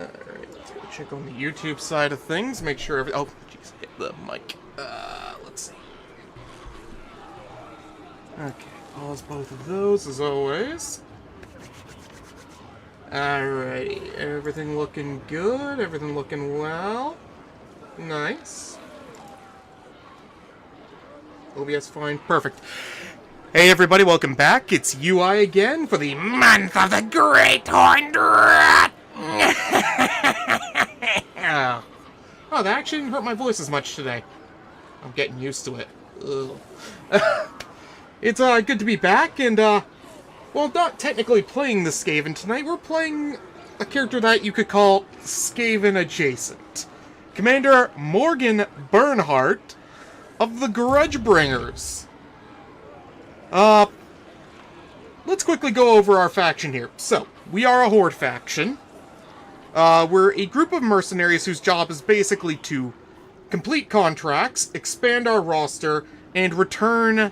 Alright, let's go check on the YouTube side of things, make sure oh, jeez, hit the mic. Let's see. Okay, pause both of those as always. Alrighty, everything looking good, everything looking well. Nice. OBS fine, perfect. Hey everybody, welcome back. It's UI again for the month of the Great Horned Rat. Oh, that actually didn't hurt my voice as much today. I'm getting used to it. It's good to be back, and well, not technically playing the Skaven tonight. We're playing a character that you could call Skaven adjacent. Commander Morgan Bernhardt of the Grudgebringers. Let's quickly go over our faction here. So, we are a Horde faction. We're a group of mercenaries whose job is basically to complete contracts, expand our roster, and return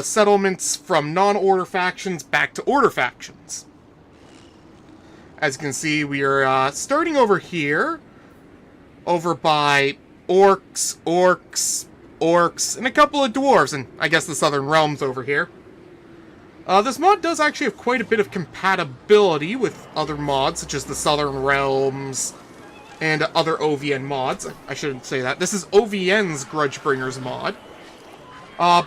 settlements from non-order factions back to order factions. As you can see, we are starting over here, over by orcs, and a couple of dwarves, and I guess the Southern Realms over here. This mod does actually have quite a bit of compatibility with other mods, such as the Southern Realms and other OVN mods. I shouldn't say that. This is OVN's Grudgebringers mod,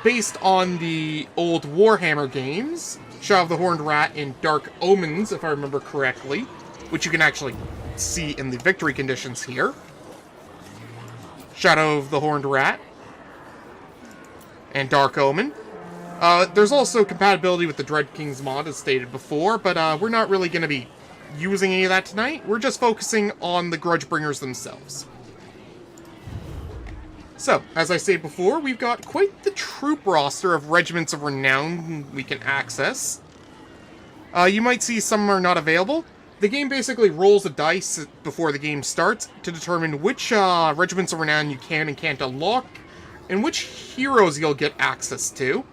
based on the old Warhammer games, Shadow of the Horned Rat and Dark Omens, if I remember correctly, which you can actually see in the victory conditions here. Shadow of the Horned Rat and Dark Omen. There's also compatibility with the Dread Kings mod, as stated before, but we're not really going to be using any of that tonight. We're just focusing on the Grudgebringers themselves. So, as I stated before, we've got quite the troop roster of Regiments of Renown we can access. You might see some are not available. The game basically rolls a dice before the game starts to determine which Regiments of Renown you can and can't unlock, and which heroes you'll get access to.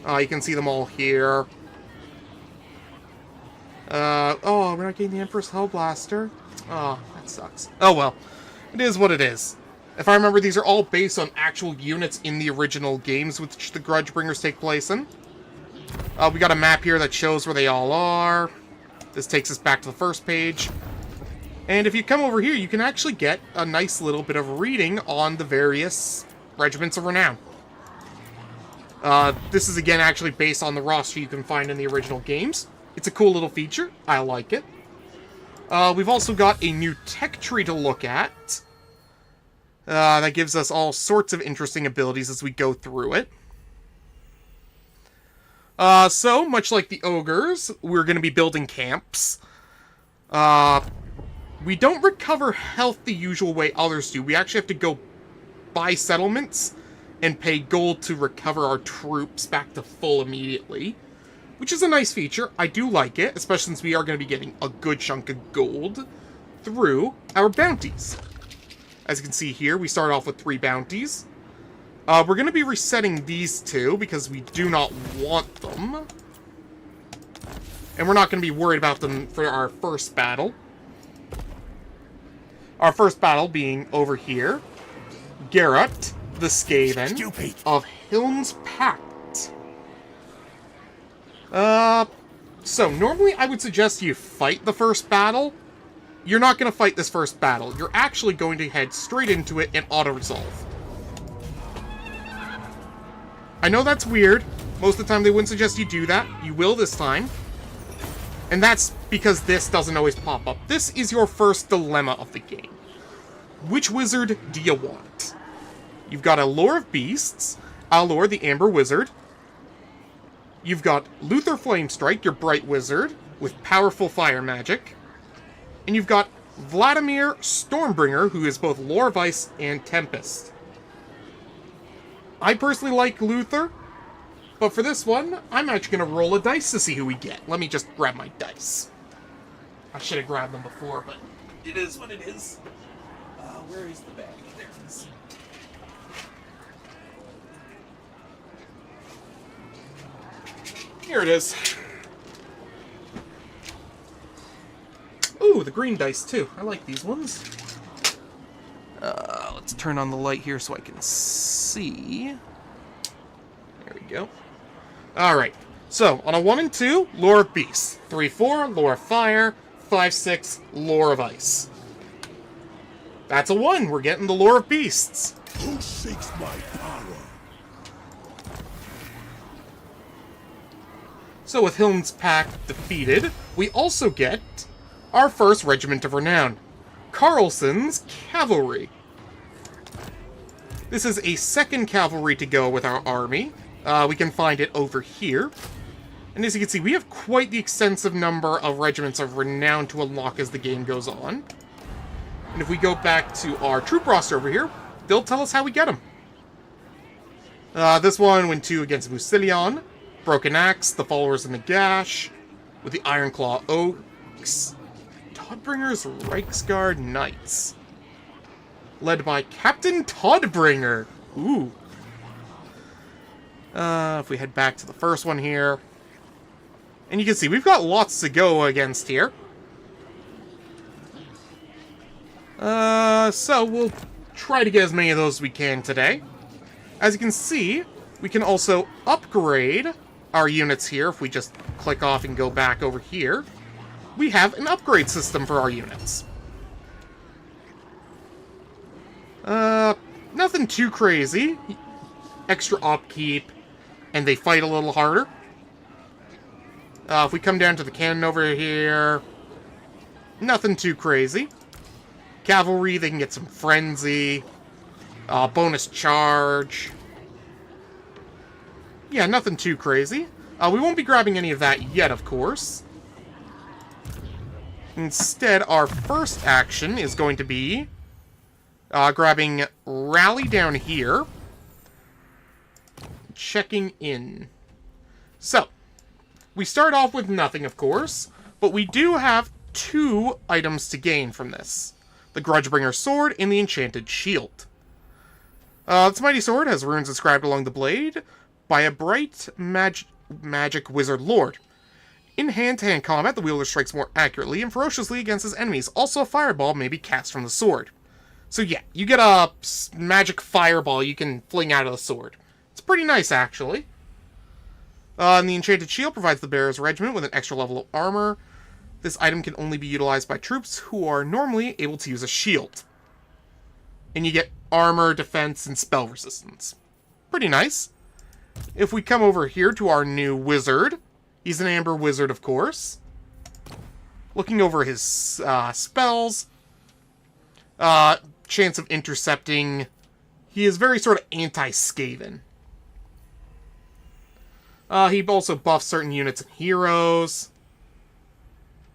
You can see them all here. Oh, we're not getting the Emperor's Hellblaster. Oh, that sucks. Oh well, it is what it is. If I remember, these are all based on actual units in the original games which the Grudgebringers take place in. We got a map here that shows where they all are. This takes us back to the first page. And if you come over here, you can actually get a nice little bit of reading on the various Regiments of Renown. This is again actually based on the roster you can find in the original games. It's a cool little feature. I like it. We've also got a new tech tree to look at. That gives us all sorts of interesting abilities as we go through it. So, much like the ogres, we're going to be building camps. We don't recover health the usual way others do. We actually have to go buy settlements and pay gold to recover our troops back to full immediately. Which is a nice feature. I do like it, especially since we are going to be getting a good chunk of gold through our bounties. As you can see here, we start off with 3 bounties. We're going to be resetting these 2 because we do not want them. And we're not going to be worried about them for our first battle. Our first battle being over here. Garrett, the Skaven of Hilm's Pact. So normally I would suggest you fight the first battle. You're not going to fight this first battle. You're actually going to head straight into it and auto-resolve. I know that's weird. Most of the time they wouldn't suggest you do that. You will this time. And that's because this doesn't always pop up. This is your first dilemma of the game. Which wizard do you want? You've got Allure of Beasts, Allure the Amber Wizard. You've got Luther Flamestrike, your Bright Wizard, with powerful fire magic. And you've got Vladimir Stormbringer, who is both Lore of Ice and Tempest. I personally like Luther, but for this one, I'm actually going to roll a dice to see who we get. Let me just grab my dice. I should have grabbed them before, but it is what it is. Where is the bag? There it is. Here it is. Ooh, the green dice, too. I like these ones. Let's turn on the light here so I can see. There we go. Alright. So, on a 1 and 2, Lore of Beasts. 3-4, Lore of Fire. 5-6, Lore of Ice. That's a 1. We're getting the Lore of Beasts. Who seeks my power? So with Hilm's pack defeated, we also get our first Regiment of Renown, Carlson's Cavalry. This is a second cavalry to go with our army. We can find it over here. And as you can see, we have quite the extensive number of Regiments of Renown to unlock as the game goes on. And if we go back to our troop roster over here, they'll tell us how we get them. This one went 2 against Musilion, Broken Axe, the Followers in the Gash, with the Ironclaw Oaks, Todbringer's Reiksguard Knights, led by Captain Todbringer. Ooh. If we head back to the first one here, and you can see we've got lots to go against here. So we'll try to get as many of those as we can today. As you can see, we can also upgrade our units here. If we just click off and go back over here, we have an upgrade system for our units. Nothing too crazy. Extra upkeep, and they fight a little harder. If we come down to the cannon over here, nothing too crazy. Cavalry, they can get some frenzy, bonus charge. Yeah, nothing too crazy. We won't be grabbing any of that yet, of course. Instead, our first action is going to be grabbing Rally down here. Checking in. So, we start off with nothing, of course, but we do have 2 items to gain from this. The Grudgebringer Sword and the Enchanted Shield. This mighty sword has runes inscribed along the blade by a bright magic wizard lord. In hand-to-hand combat, the wielder strikes more accurately and ferociously against his enemies. Also, a fireball may be cast from the sword. So yeah, you get a magic fireball you can fling out of the sword. It's pretty nice, actually. And the Enchanted Shield provides the bearer's regiment with an extra level of armor. This item can only be utilized by troops who are normally able to use a shield. And you get armor, defense, and spell resistance. Pretty nice. If we come over here to our new wizard, he's an Amber Wizard, of course. Looking over his spells, chance of intercepting, he is very sort of anti-Skaven. He also buffs certain units and heroes.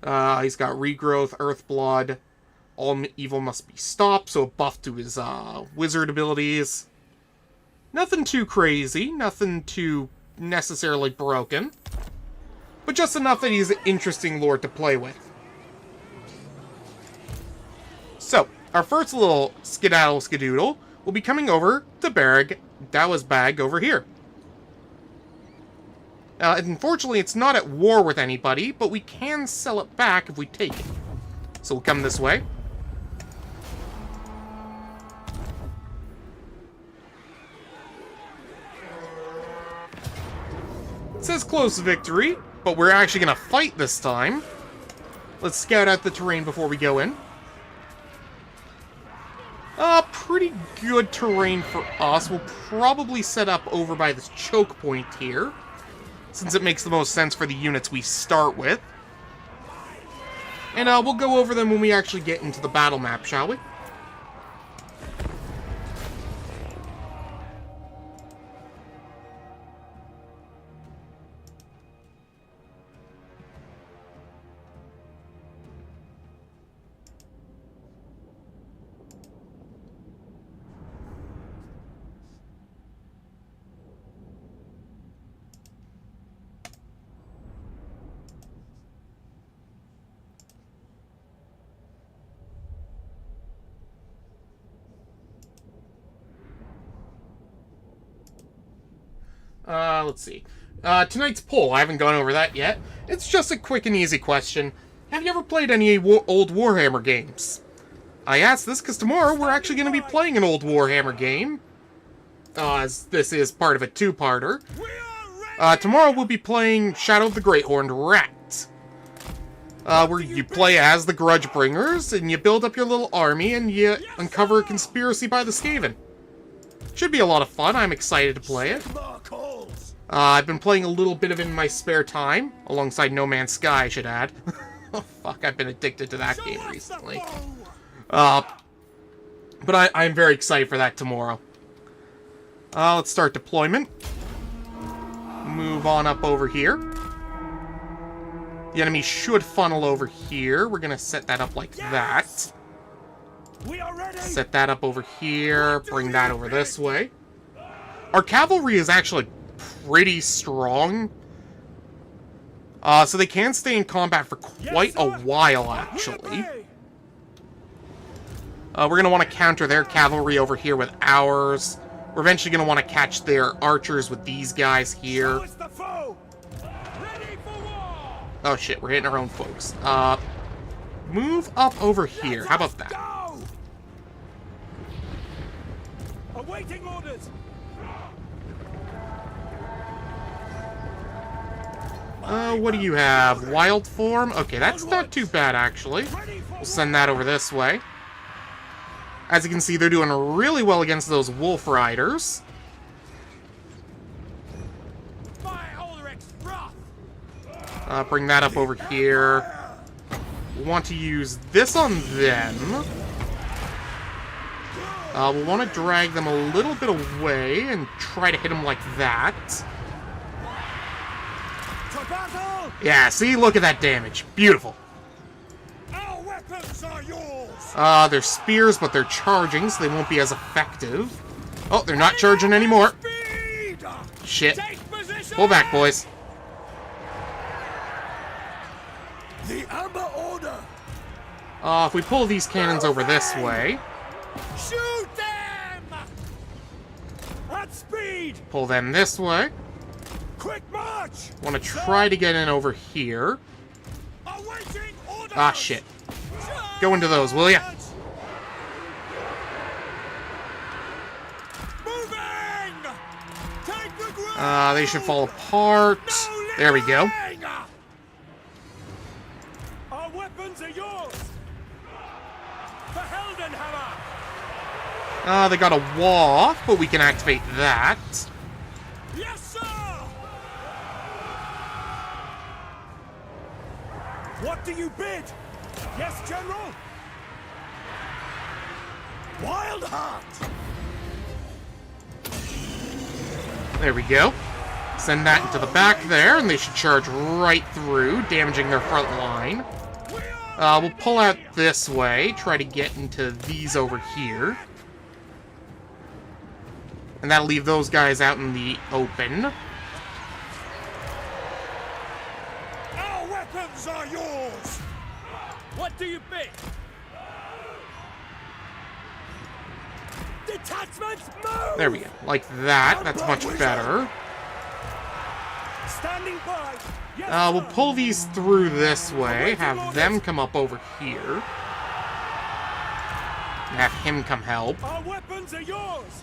He's got Regrowth, Earthblood, All Evil Must Be Stopped, so a buff to his wizard abilities. Nothing too crazy, nothing too necessarily broken, but just enough that he's an interesting lord to play with. So, our first little skedaddle-skedoodle will be coming over to Dawa's bag over here. Unfortunately, it's not at war with anybody, but we can sell it back if we take it. So we'll come this way. It says close victory, but we're actually going to fight this time. Let's scout out the terrain before we go in. Pretty good terrain for us. We'll probably set up over by this choke point here, since it makes the most sense for the units we start with. And we'll go over them when we actually get into the battle map, shall we? Let's see. Tonight's poll, I haven't gone over that yet. It's just a quick and easy question. have you ever played any old Warhammer games? I ask this because tomorrow we're actually going to be playing an old Warhammer game. As this is part of a two-parter. Tomorrow we'll be playing Shadow of the Great Horned Rat. Where you play as the Grudgebringers, and you build up your little army, and you uncover a conspiracy by the Skaven. Should be a lot of fun. I'm excited to play it. I've been playing a little bit of it in my spare time, alongside No Man's Sky, I should add. Oh, fuck, I've been addicted to that game recently. But I'm very excited for that tomorrow. Let's start deployment. Move on up over here. The enemy should funnel over here. We're gonna set that up like that. Set that up over here. Bring that over this way. Our cavalry is actually pretty strong. So they can stay in combat for quite a while, actually. We're going to want to counter their cavalry over here with ours. We're eventually going to want to catch their archers with these guys here. Oh shit, we're hitting our own folks. Move up over here. How about that? Awaiting orders. What do you have? Wild form? Okay, that's not too bad, actually. We'll send that over this way. As you can see, they're doing really well against those wolf riders. Bring that up over here. We'll want to use this on them. We'll want to drag them a little bit away and try to hit them like that. Yeah, see? Look at that damage. Beautiful. Our weapons are yours. They're spears, but they're charging, so they won't be as effective. Oh, they're not charging anymore. Shit. Pull back, boys. The Amber Order. If we pull these cannons over this way. Shoot them! At speed! Pull them this way. Quick march! Want to try to get in over here. Ah, shit. Go into those, will ya? They should fall apart. There we go. Our weapons are yours. The Heldenhammer. They got a wall, but we can activate that. Yes, sir. What do you bid? Yes, General. Wild Heart. There we go. Send that into the back there, and they should charge right through, damaging their front line. We'll pull out this way, try to get into these over here. And that'll leave those guys out in the open. Our weapons are yours. What do you bid? Detachments move! There we go. Like that. That's much better. Standing by. Yes, we'll pull these through this way, have them come up over here. And have him come help. Our weapons are yours.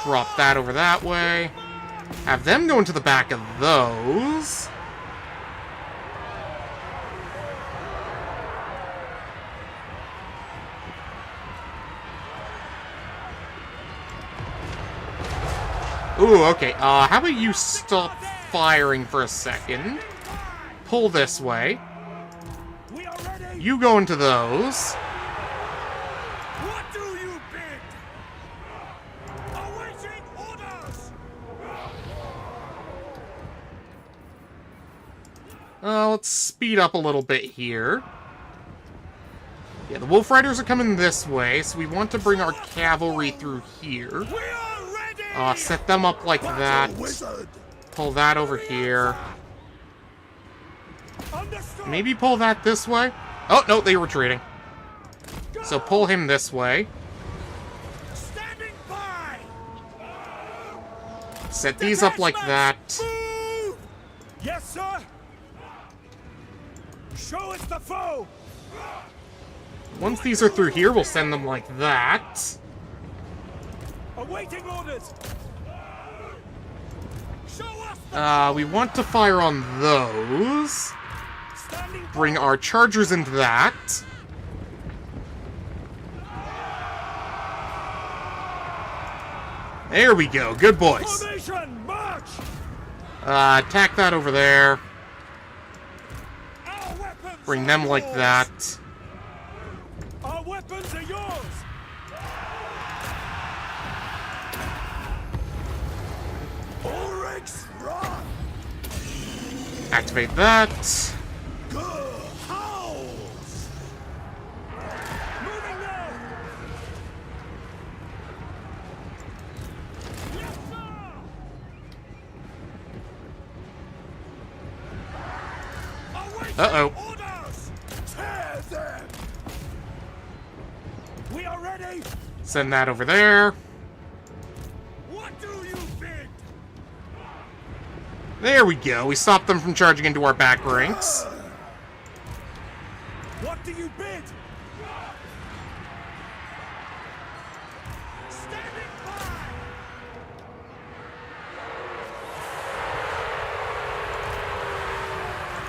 Drop that over that way. Have them go into the back of those. Ooh, okay. How about you stop firing for a second? Pull this way. You go into those. What do you bid? Awaiting orders. Let's speed up a little bit here. Yeah, the Wolf Riders are coming this way, so we want to bring our cavalry through here. Set them up like that. Pull that over here. Maybe pull that this way? Oh, no, they were retreating. So pull him this way. Set these up like that. Yes, sir. Show us the foe! Once these are through here, we'll send them like that. Awaiting orders! Show us We want to fire on those. standing Bring our chargers into that. There we go. Good boys. formation! March! Attack that over there. Our weapons Bring are them like yours. that. Our weapons are yours! Ulrich's run! Activate that. Good howls! Moving now! Yes, sir! Awaiting Uh-oh. orders! Tear them! We are ready! Send that over there. What do you bid? There we go. We stopped them from charging into our back ranks. What do you bid? Standing by!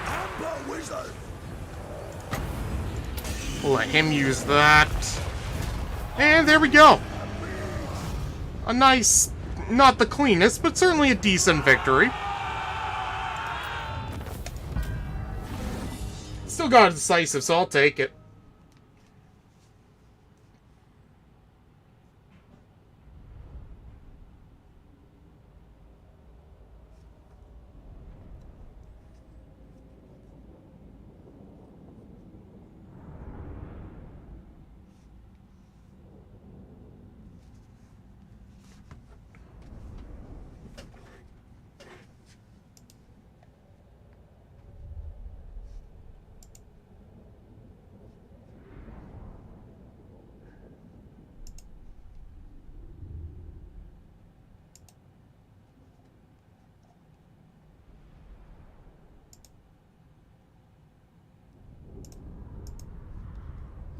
Amber Wizard! We'll let him use that. And there we go. A nice, not the cleanest, but certainly a decent victory. Still got a decisive, so I'll take it.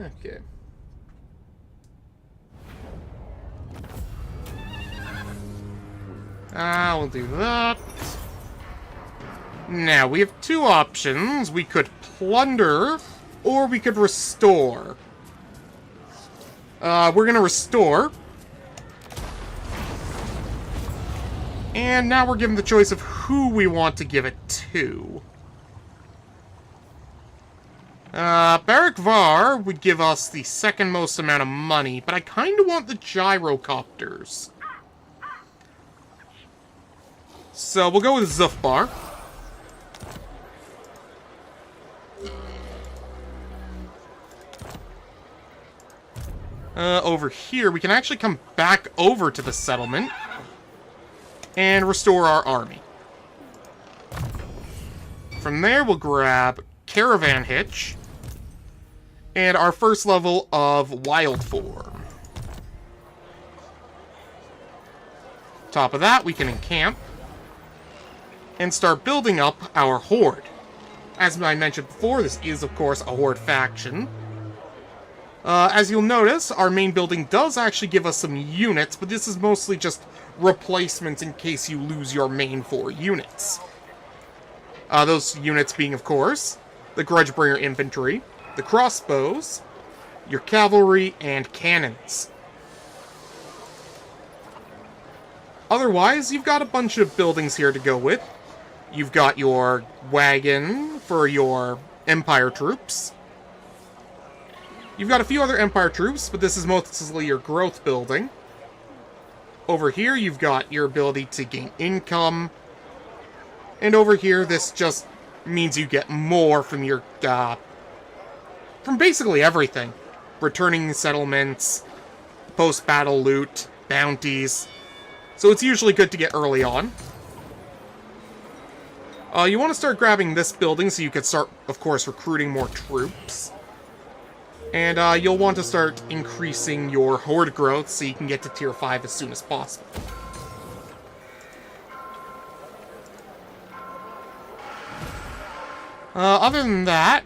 Okay. We'll do that. Now, we have two options. We could plunder, or we could restore. We're gonna restore. And now we're given the choice of who we want to give it to. Barak Var would give us the second most amount of money, but I kind of want the gyrocopters. So we'll go with Zufbar. Over here, we can actually come back over to the settlement and restore our army. From there, we'll grab Caravan Hitch and our first level of Wild Form. Top of that, we can encamp and start building up our horde. As I mentioned before, this is, of course, a horde faction. As you'll notice, our main building does actually give us some units, but this is mostly just replacements in case you lose your main 4 units. Those units being, of course, the Grudgebringer infantry, the crossbows, your cavalry, and cannons. Otherwise, you've got a bunch of buildings here to go with. You've got your wagon for your Empire troops. You've got a few other Empire troops, but this is mostly your growth building. Over here, you've got your ability to gain income. And over here, this just means you get more from your, from basically everything. Returning settlements, post-battle loot, bounties. So it's usually good to get early on. You want to start grabbing this building so you can start, of course, recruiting more troops. And you'll want to start increasing your horde growth so you can get to tier 5 as soon as possible. Other than that,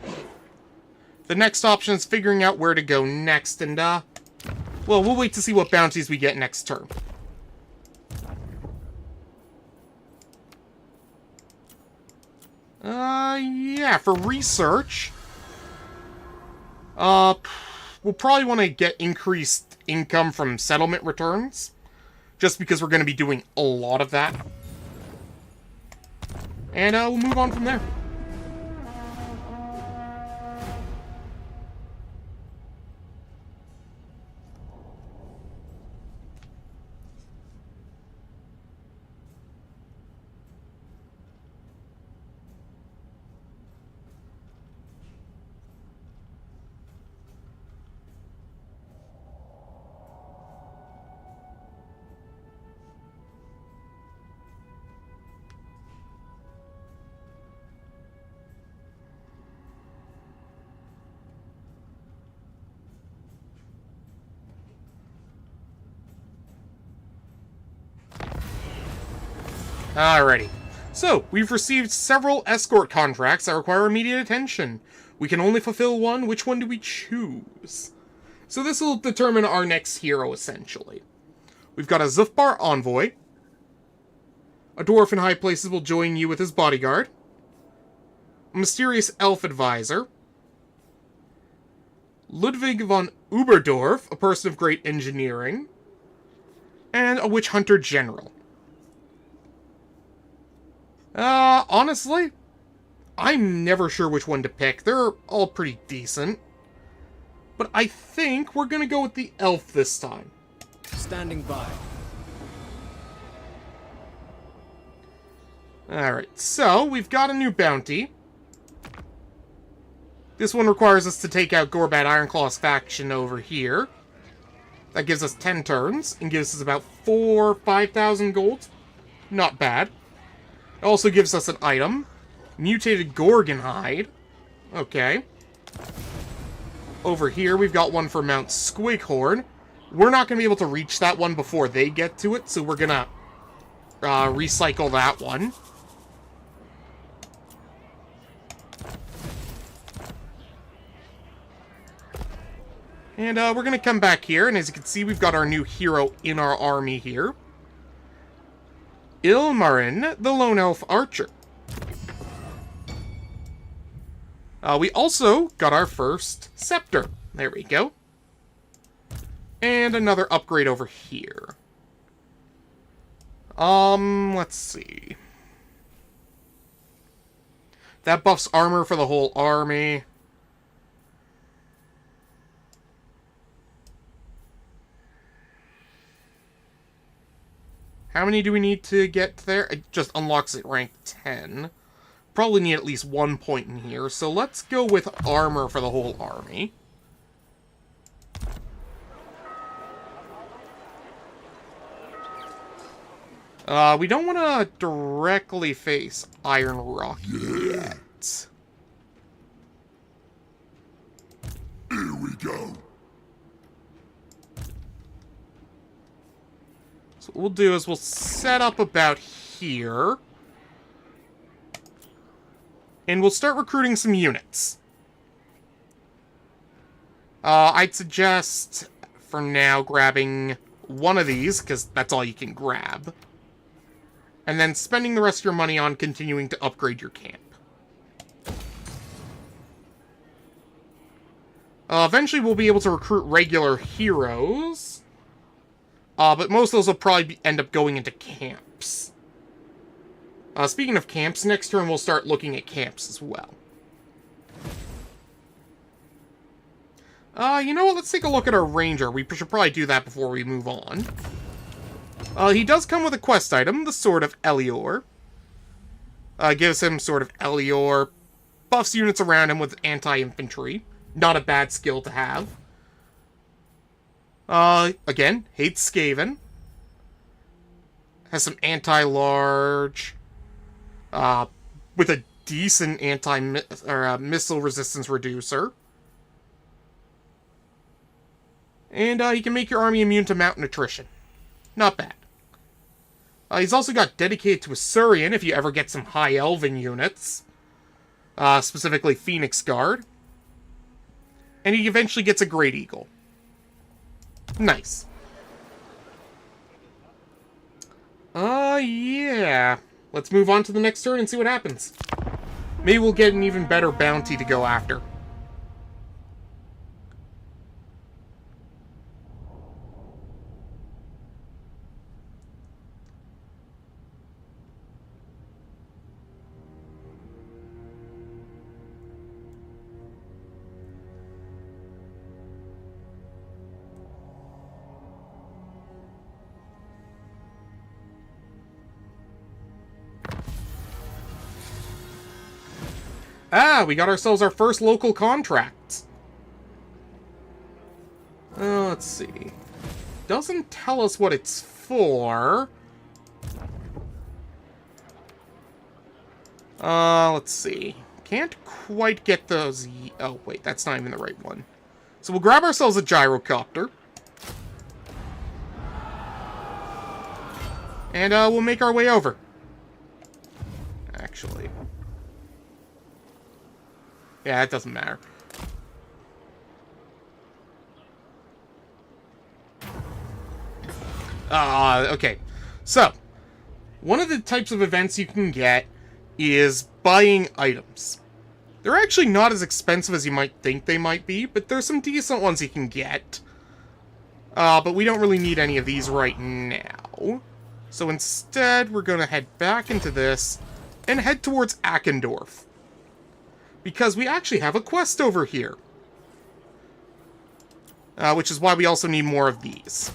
The next option is figuring out where to go next, and, well, we'll wait to see what bounties we get next turn. Yeah, for research, we'll probably want to get increased income from settlement returns, just because we're going to be doing a lot of that. And, we'll move on from there. Alrighty. So, we've received several escort contracts that require immediate attention. We can only fulfill one. Which one do we choose? So this will determine our next hero, essentially. We've got a Zufbar envoy. A dwarf in high places will join you with his bodyguard. A mysterious elf advisor. Ludwig von Uberdorf, a person of great engineering. And a witch hunter general. Honestly, I'm never sure which one to pick. They're all pretty decent. But I think we're gonna go with the elf this time. Standing by. Alright, so we've got a new bounty. This one requires us to take out Gorbat Ironclaw's faction over here. That gives us 10 turns, and gives us about 5,000 gold. Not bad. It also gives us an item. Mutated Gorgon hide. Okay. Over here, we've got one for Mount Squighorn. We're not going to be able to reach that one before they get to it, so we're going to recycle that one. And we're going to come back here, and as you can see, we've got our new hero in our army here. Ilmarin, the Lone Elf Archer. We also got our first scepter. There we go. And another upgrade over here. Let's see. That buffs armor for the whole army. How many do we need to get there? It just unlocks at rank 10. Probably need at least 1 point in here, so let's go with armor for the whole army. We don't want to directly face Iron Rock yet. Here we go. So what we'll do is we'll set up about here. And we'll start recruiting some units. I'd suggest, for now, grabbing one of these, because that's all you can grab. And then spending the rest of your money on continuing to upgrade your camp. Eventually we'll be able to recruit regular heroes. But most of those will probably end up going into camps. Speaking of camps, next turn we'll start looking at camps as well. You know what? Let's take a look at our ranger. We should probably do that before we move on. He does come with a quest item, the Sword of Elior. Gives him Sword of Elior. Buffs units around him with anti-infantry. Not a bad skill to have. Again, hates Skaven. Has some anti-large. With a decent missile resistance reducer. And he can make your army immune to mountain attrition. Not bad. He's also got dedicated to Asuryan if you ever get some high elven units. Specifically Phoenix Guard. And he eventually gets a Great Eagle. Nice. Yeah. Let's move on to the next turn and see what happens. Maybe we'll get an even better bounty to go after. Ah, we got ourselves our first local contract. Let's see. Doesn't tell us what it's for. Let's see. Can't quite get those... Oh, wait, that's not even the right one. So we'll grab ourselves a gyrocopter. And we'll make our way over. Actually... Yeah, it doesn't matter. Okay. So, one of the types of events you can get is buying items. They're actually not as expensive as you might think they might be, but there's some decent ones you can get. But we don't really need any of these right now. So instead, we're going to head back into this and head towards Ackendorf. Because we actually have a quest over here. Which is why we also need more of these.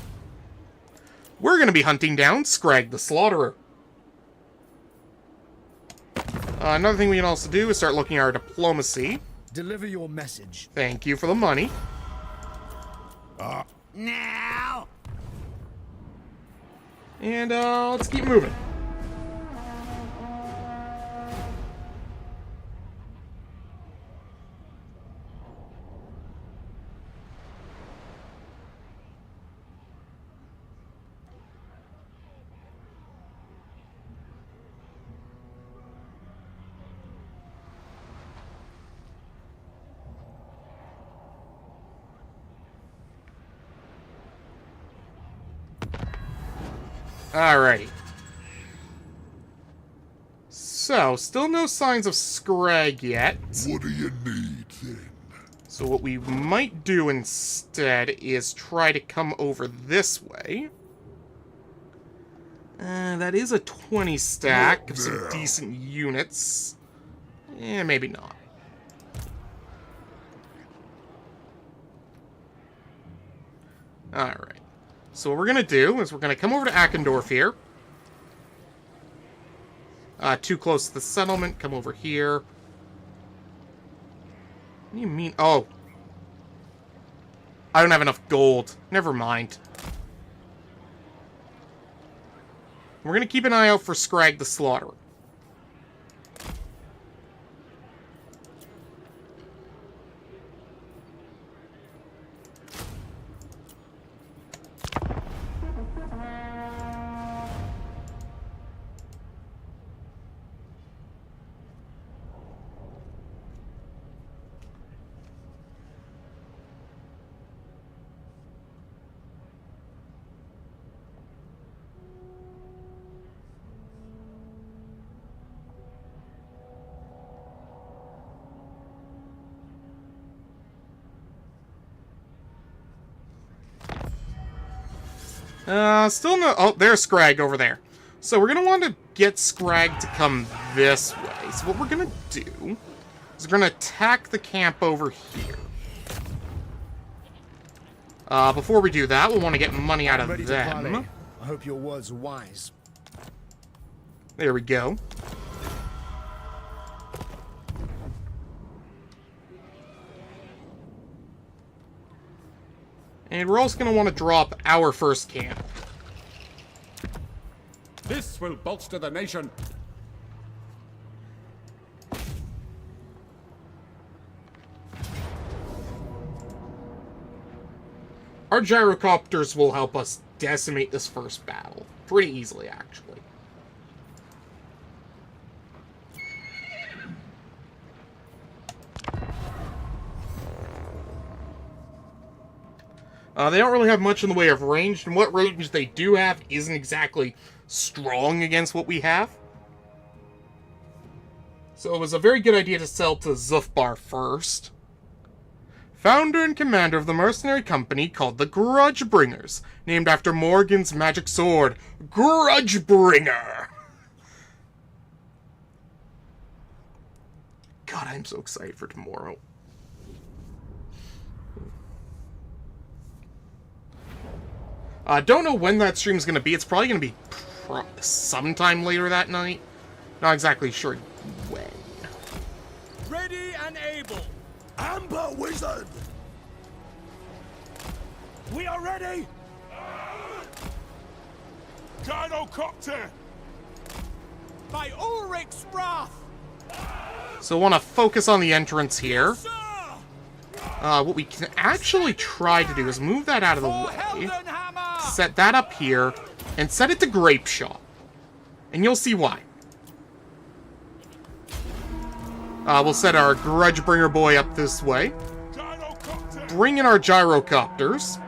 We're going to be hunting down Scrag the Slaughterer. Another thing we can also do is start looking at our diplomacy. Deliver your message. Thank you for the money. Now! And let's keep moving. Alrighty. So, still no signs of Scrag yet. What do you need, then? So what we might do instead is try to come over this way. That is a 20 stack of some decent units. Maybe not. Alright. So what we're going to do is we're going to come over to Ackendorf here. Too close to the settlement. Come over here. What do you mean? Oh. I don't have enough gold. Never mind. We're going to keep an eye out for Scrag the Slaughterer. Still no... Oh, there's Scrag over there. So we're going to want to get Scrag to come this way. So what we're going to do is we're going to attack the camp over here. Before we do that, we'll want to get money out of them. I hope your words are wise. There we go. And we're also going to want to drop our first camp. This will bolster the nation. Our gyrocopters will help us decimate this first battle. Pretty easily, actually. They don't really have much in the way of range, and what range they do have isn't exactly strong against what we have. So it was a very good idea to sell to Zufbar first. Founder and commander of the mercenary company called the Grudgebringers, named after Morgan's magic sword, Grudgebringer. God, I'm so excited for tomorrow. Don't know when that stream is going to be. It's probably going to be sometime later that night. Not exactly sure when. Ready and able. Amber Wizard! We are ready. Gynocopter! By Ulrich's wrath. So want to focus on the entrance here. Sir. What we can actually try to do is move that out of the For way. Heldenhammer. Set that up here, and set it to Grape Shot. And you'll see why. We'll set our Grudgebringer boy up this way. Bring in our Gyrocopters.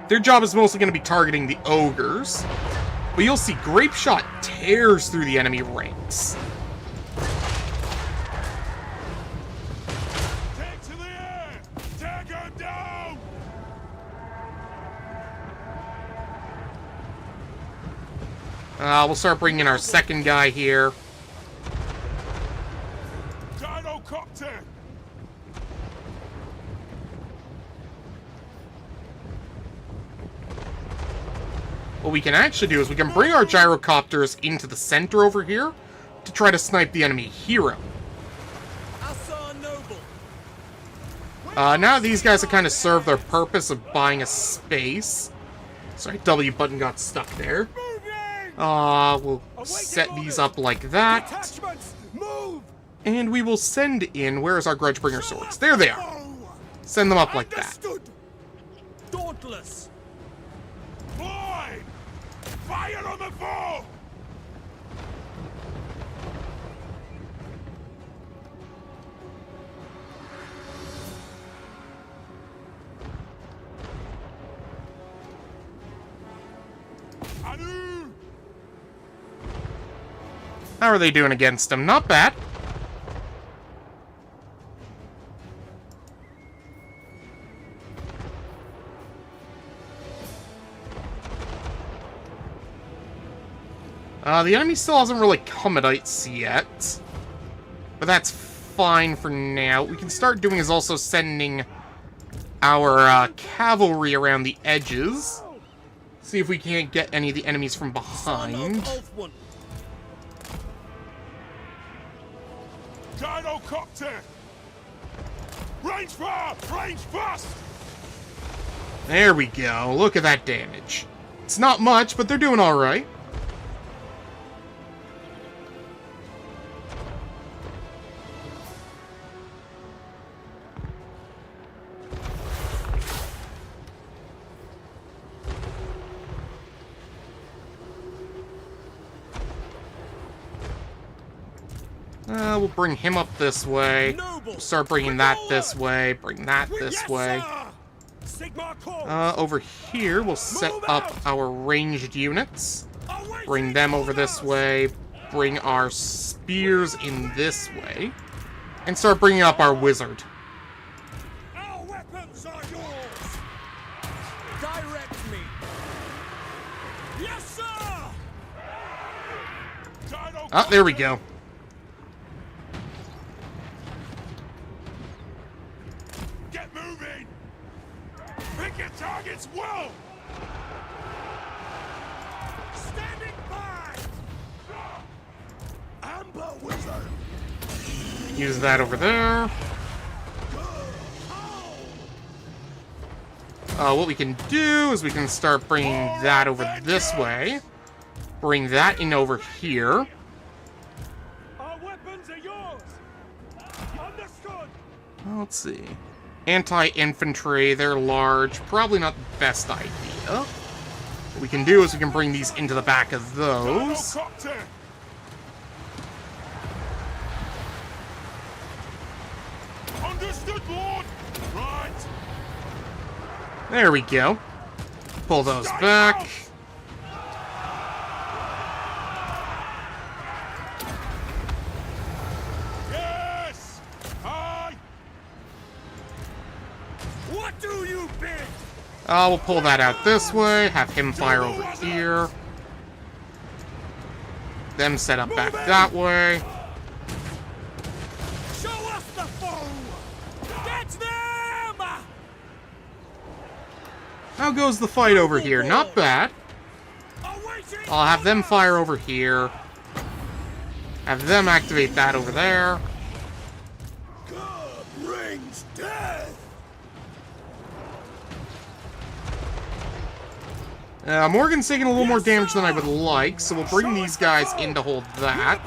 Their job is mostly going to be targeting the ogres. But you'll see Grape Shot tears through the enemy ranks. Take to the air! Dagger down! We'll start bringing in our second guy here. Gynocopter! What we can actually do is we can bring our Gyrocopters into the center over here to try to snipe the enemy hero. Assar Noble. Now these guys have kind of served their purpose of buying a space. Sorry, W button got stuck there. We'll set these up like that. Detachments, move. And we will send in... Where is our Grudgebringer swords? There they are. Send them up like that. Understood. Dauntless. Boy! Fire on the foe! Anu! How are they doing against him? Not bad. The enemy still hasn't really Comedites yet. But that's fine for now. What we can start doing is also sending our cavalry around the edges. See if we can't get any of the enemies from behind. Gynocopter! Range fire! Range fast! There we go. Look at that damage. It's not much, but they're doing alright. We'll bring him up this way. We'll start bringing that this way. Bring that this way. Over here, we'll set up our ranged units. Bring them over this way. Bring our spears in this way. And start bringing up our wizard. Our weapons are yours. Direct me. Yes, sir. Ah, there we go. Get moving! Pick your targets well! Standing by. Amber Wizard! Use that over there. What we can do is we can start bringing that over this way. Bring that in over here. Our weapons are yours. Understood. Let's see. Anti-infantry, they're large. Probably not the best idea. What we can do is we can bring these into the back of those. Gynocopter! Understood, Lord! Right! There we go. Pull those back. Yes! Aye! What do you bid? We'll pull that out this way. Have him fire over here. Them set up back that way. Show us the foe! Get them! How goes the fight over here? Not bad. Awaiting I'll have them fire over here. Have them activate that over there. God brings death! Morgan's taking a little more damage than I would like, so we'll bring these guys in to hold that.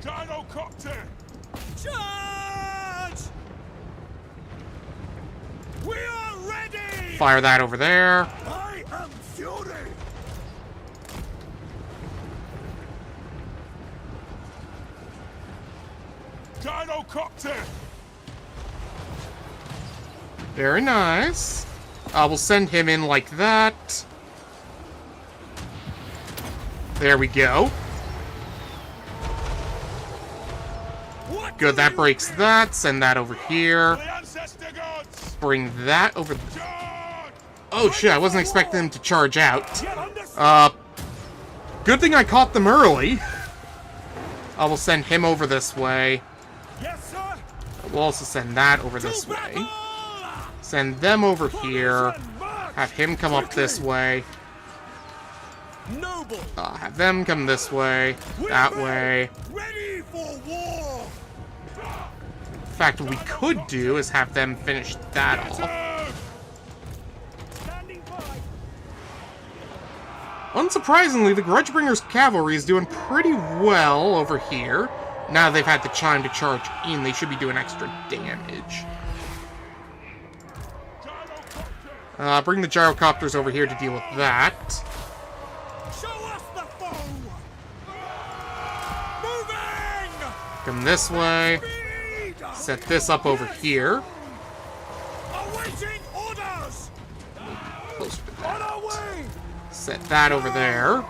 Gyrocopter! Charge! We are ready! Fire that over there. I am Fury! Gyrocopter! Very nice. We'll send him in like that. There we go. What Good, do that you breaks bid? that. Send that over here. The ancestor gods! Bring that over... Charge! Oh shit, I wasn't expecting them to charge out. Get under Good thing I caught them early. I will send him over this way. Yes, sir! We'll also send that over this way. Send them over here. Have him come up this way. Noble! Have them come this way. That way. Ready for war! In fact, what we could do is have them finish that off. Standing by! Unsurprisingly, the Grudgebringers cavalry is doing pretty well over here. Now they've had the chime to charge in, they should be doing extra damage. Bring the gyrocopters over here to deal with that. Show us the foe! Moving! Come this way. Speed! Set this up over here. Awaiting orders! Closer to On that. our way! Set that over there.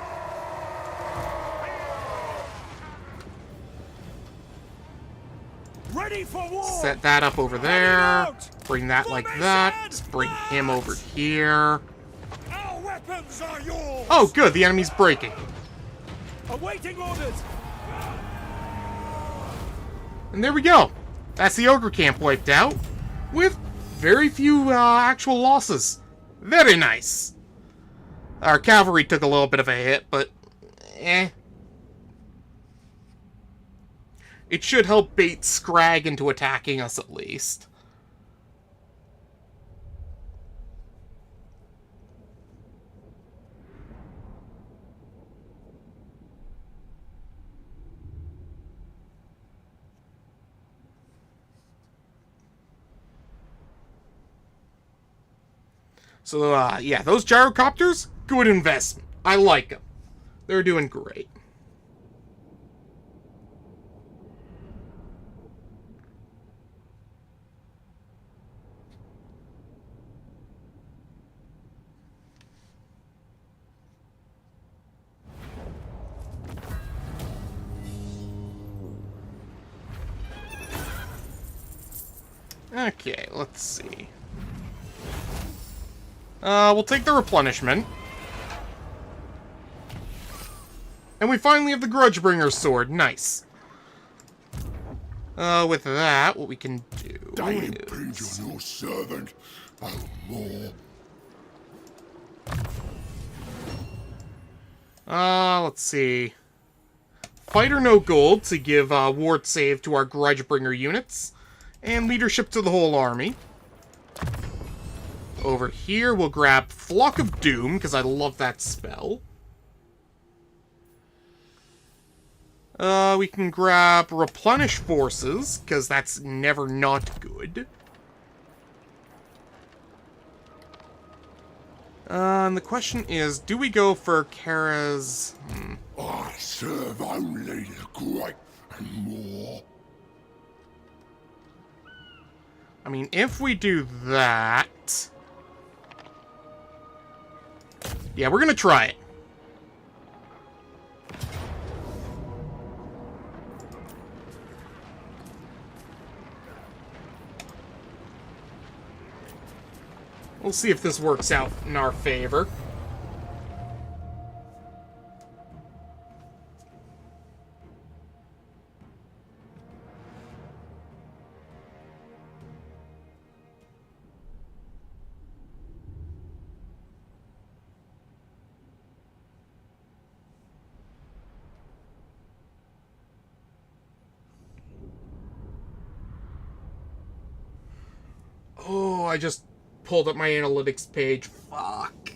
Ready for war! Set that up over there. Bring that like that. Bring him over here. Our weapons are yours! Oh, good. The enemy's breaking. Awaiting orders! And there we go. That's the ogre camp wiped out. With very few actual losses. Very nice. Our cavalry took a little bit of a hit, but eh. It should help bait Scrag into attacking us at least. So, yeah, those gyrocopters, good investment. I like them. They're doing great. Okay, let's see. We'll take the replenishment. And we finally have the Grudgebringer's sword. Nice. With that, what we can do Don't is... impinge on your servant. Oh, more. Let's see. Fight or no gold to give, ward save to our Grudgebringer units. And leadership to the whole army. Over here, we'll grab Flock of Doom, because I love that spell. We can grab Replenish Forces, because that's never not good. And the question is, do we go for Kara's... I serve only the great and more. I mean, if we do that... Yeah, we're gonna try it. We'll see if this works out in our favor. Oh, I just pulled up my analytics page. Fuck.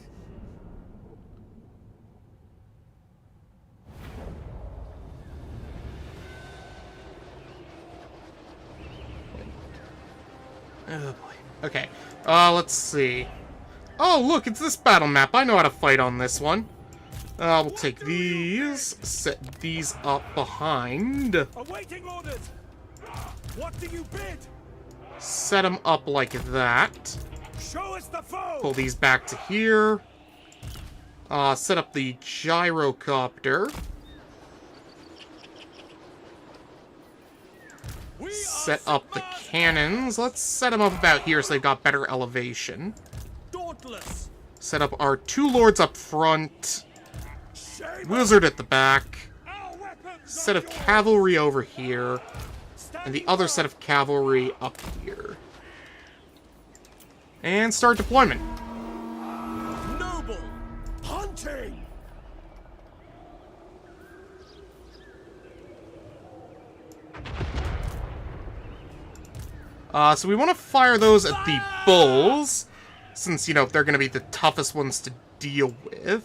Oh boy. Okay. Let's see. Oh, look, it's this battle map. I know how to fight on this one. We'll take these, set these up behind. Awaiting orders. What do you bid? Set them up like that. Show us the foe. Pull these back to here. Set up the gyrocopter. Set up the cannons. Let's set them up about here so they've got better elevation. Dauntless. Set up our 2 lords up front. Wizard at the back. Set of cavalry over here. And the other set of cavalry up here. And start deployment. Noble. Hunting. So we want to fire those at the bulls, since, you know, they're going to be the toughest ones to deal with.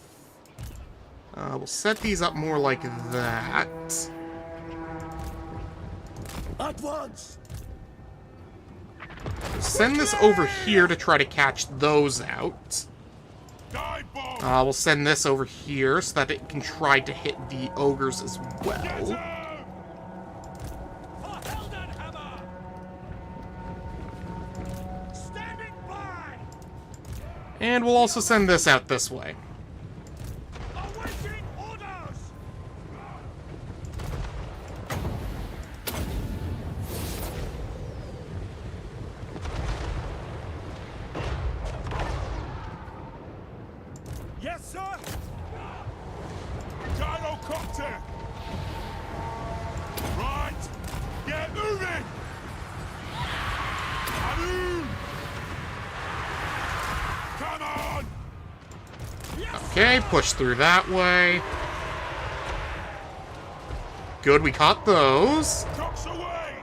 We'll set these up more like that. At once. Send this over here to try to catch those out. We'll send this over here so that it can try to hit the ogres as well. And we'll also send this out this way. Awaiting orders. Yes, sir. Gyrocopter! Right! Get moving! Halloo! Come on! Okay, push through that way. Good, we caught those. Cocks away!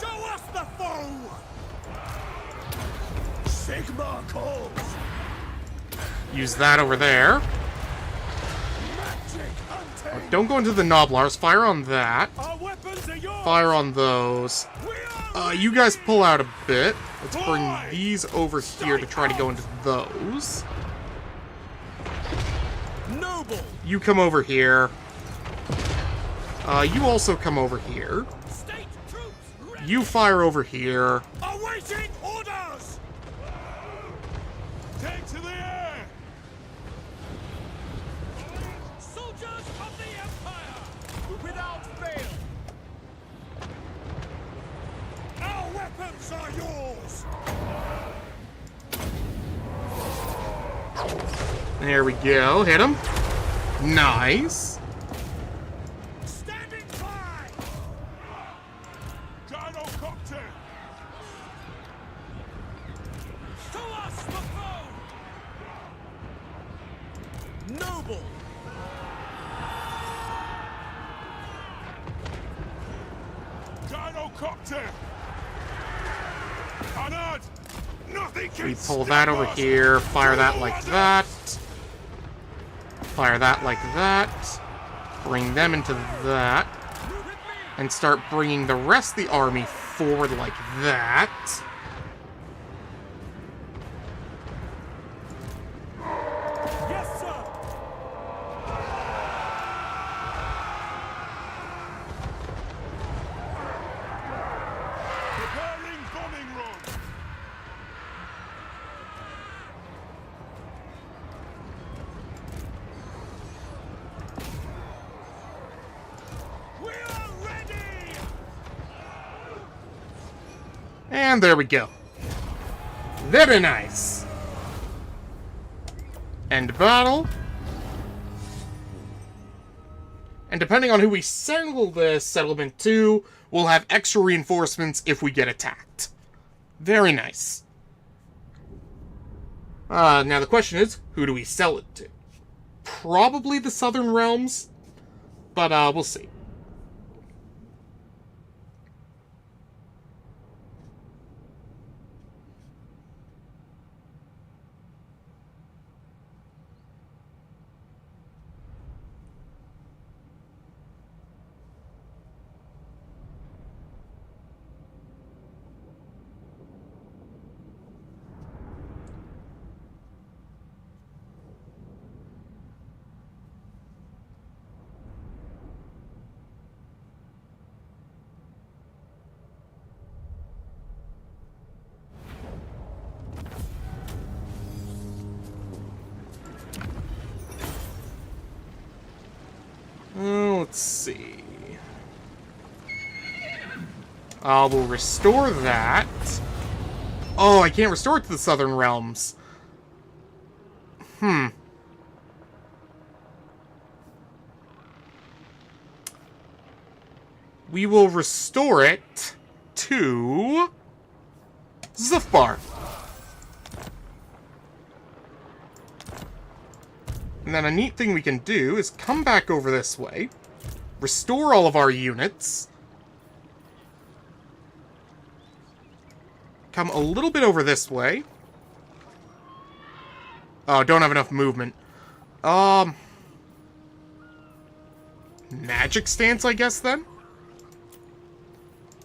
Show us the foe. Sigma calls. Use that over there. Magic hunting. Don't go into the Noblars. Fire on that. Our weapons are yours. Fire on those. We are You guys pull out a bit. Let's bring these over here to try to go into those. noble. You come over here. You also come over here. State troops ready. You fire over here. Awaiting orders. Take to the air! Soldiers of the Empire, without fail. Our weapons are yours. There we go. Hit him. Nice. Standing by. Gyrocopter! To us the foe. Noble. Gyrocopter! Canard! Nothing can We pull stop that over us. here. Fire that like that. Fire that like that. Bring them into that. And start bringing the rest of the army forward like that. Yes, sir. And there we go. Very nice. End battle. And depending on who we settle this settlement to, we'll have extra reinforcements if we get attacked. Very nice. Now the question is, who do we sell it to? Probably the Southern Realms, but we'll see. Let's see. We'll restore that. Oh, I can't restore it to the Southern Realms. We will restore it to Zufbar. And then a neat thing we can do is come back over this way, restore all of our units, come a little bit over this way. Oh, don't have enough movement. Magic stance, I guess, then?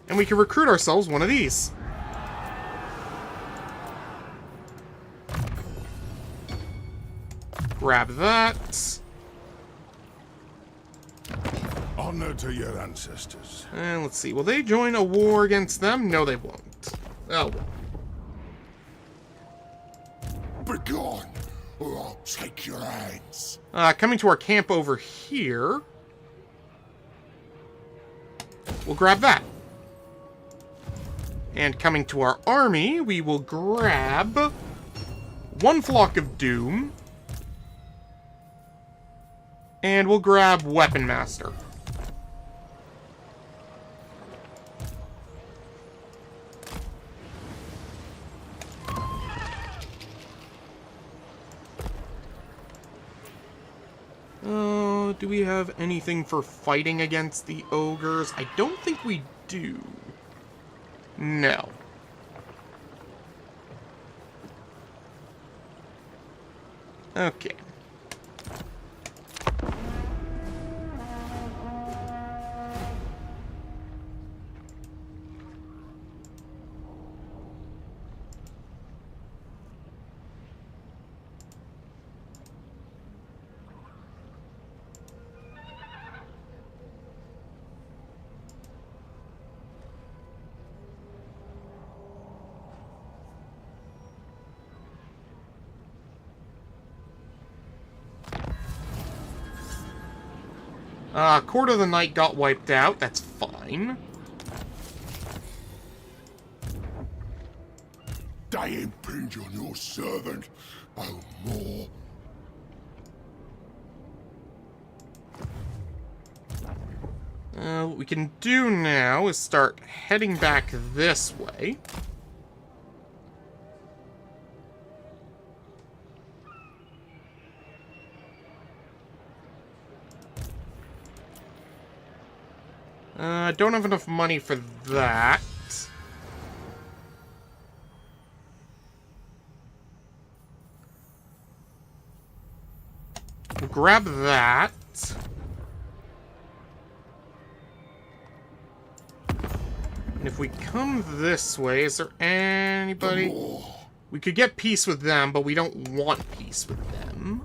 And we can recruit ourselves one of these. Grab that. Honor to your ancestors. And let's see, will they join a war against them? No, they won't. Oh, well. Begone, or I'll take your hands. Coming to our camp over here. We'll grab that. And coming to our army, we will grab one Flock of Doom. And we'll grab Weapon Master. Do we have anything for fighting against the ogres? I don't think we do. No. Okay. Court of the Night got wiped out. That's fine. They impinge on your servant, oh more. What we can do now is start heading back this way. I don't have enough money for that. We'll grab that. And if we come this way, is there anybody? We could get peace with them, but we don't want peace with them.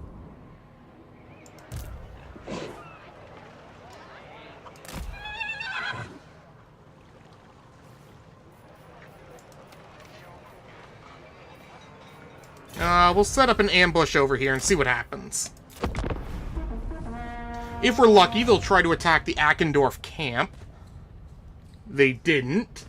We'll set up an ambush over here and see what happens. If we're lucky, they'll try to attack the Ackendorf camp. They didn't.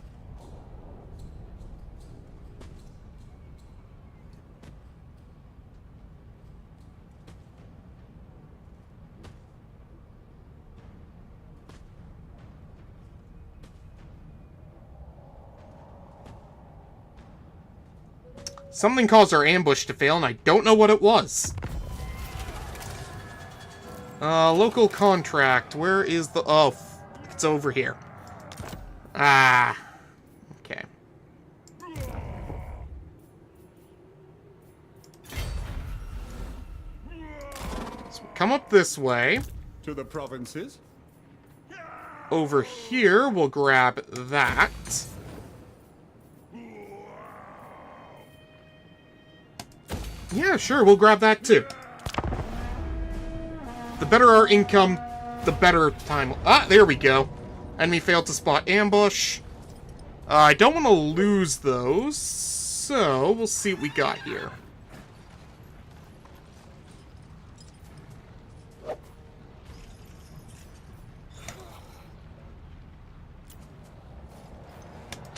Something caused our ambush to fail, and I don't know what it was. Local contract. Where is the... Oh, it's over here. Ah. Okay. So we come up this way. To the provinces. Over here, we'll grab that. Yeah, sure, we'll grab that too. The better our income, the better time... Ah, there we go. Enemy failed to spot ambush. I don't want to lose those, so we'll see what we got here.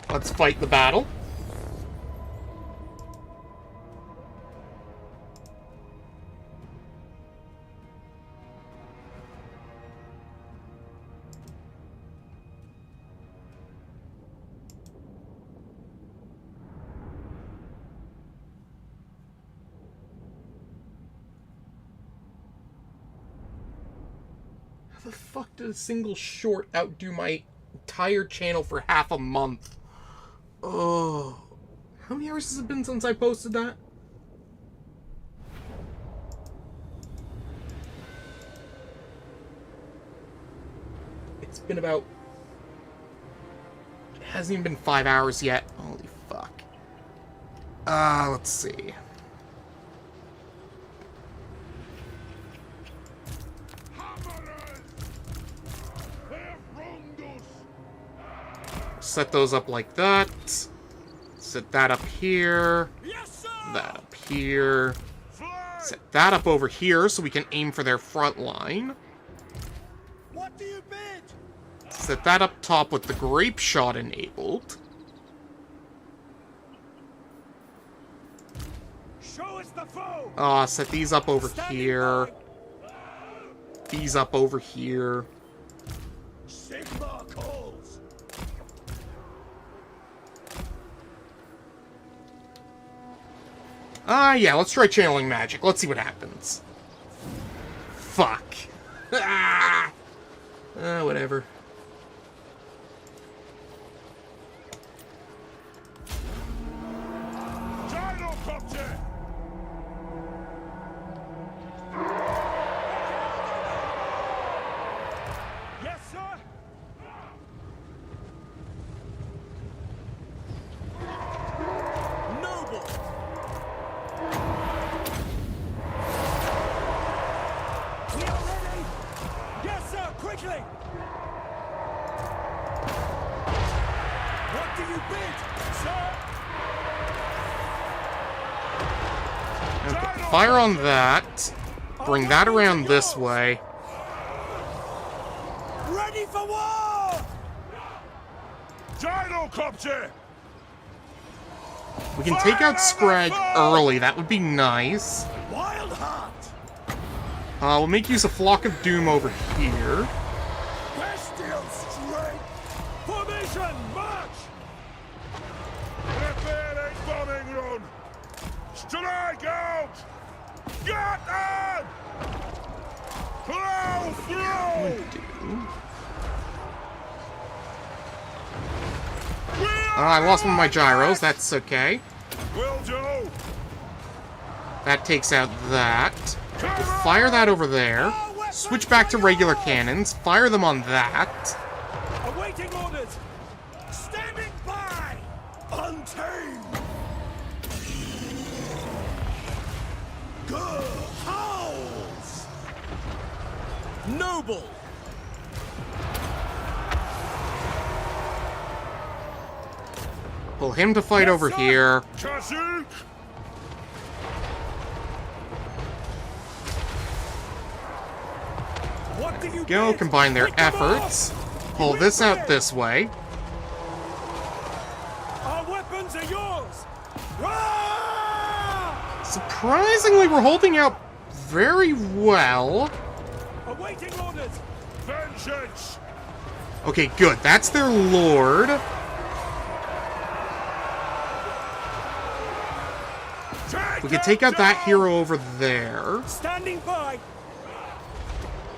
Let's fight the battle. How the fuck did a single short outdo my entire channel for half a month? Oh, how many hours has it been since I posted that? It's been about... It hasn't even been 5 hours yet. Holy fuck. Let's see. Set those up like that. Set that up here. Yes, sir! That up here. Fly! Set that up over here so we can aim for their front line. What do you bid? Set that up top with the grape shot enabled. Show us the foe! Set these up over here. These up over here. Sigma calls. Yeah, let's try channeling magic. Let's see what happens. Fuck. Whatever. Gyrocopter! Yes, sir! Noble! We are ready! Yes, sir! Quickly! What do you bid, sir? Okay, fire on that. Bring that around this way. Ready for war! Gyrocopter! We can take out Scrag early. That would be nice. Wild Heart! We'll make use of Flock of Doom over here. Bestial strength! Formation, march! Prepare a bombing run! Strike out! Get on! Plow through! I lost one of my gyros. That's okay. Will do! That takes out that. We'll fire that over there. Switch back to regular cannons. Fire them on that. Awaiting orders! Standing by! Untamed! Good howls! Noble! Pull him to fight over here. Kasuk! What do you Go, bid? combine their Pick them efforts. off! Pull this out this way. Our weapons are yours! Rah! Surprisingly, we're holding out very well. Awaiting orders! Vengeance! Okay, good. That's their lord. We can take out that hero over there. Standing by.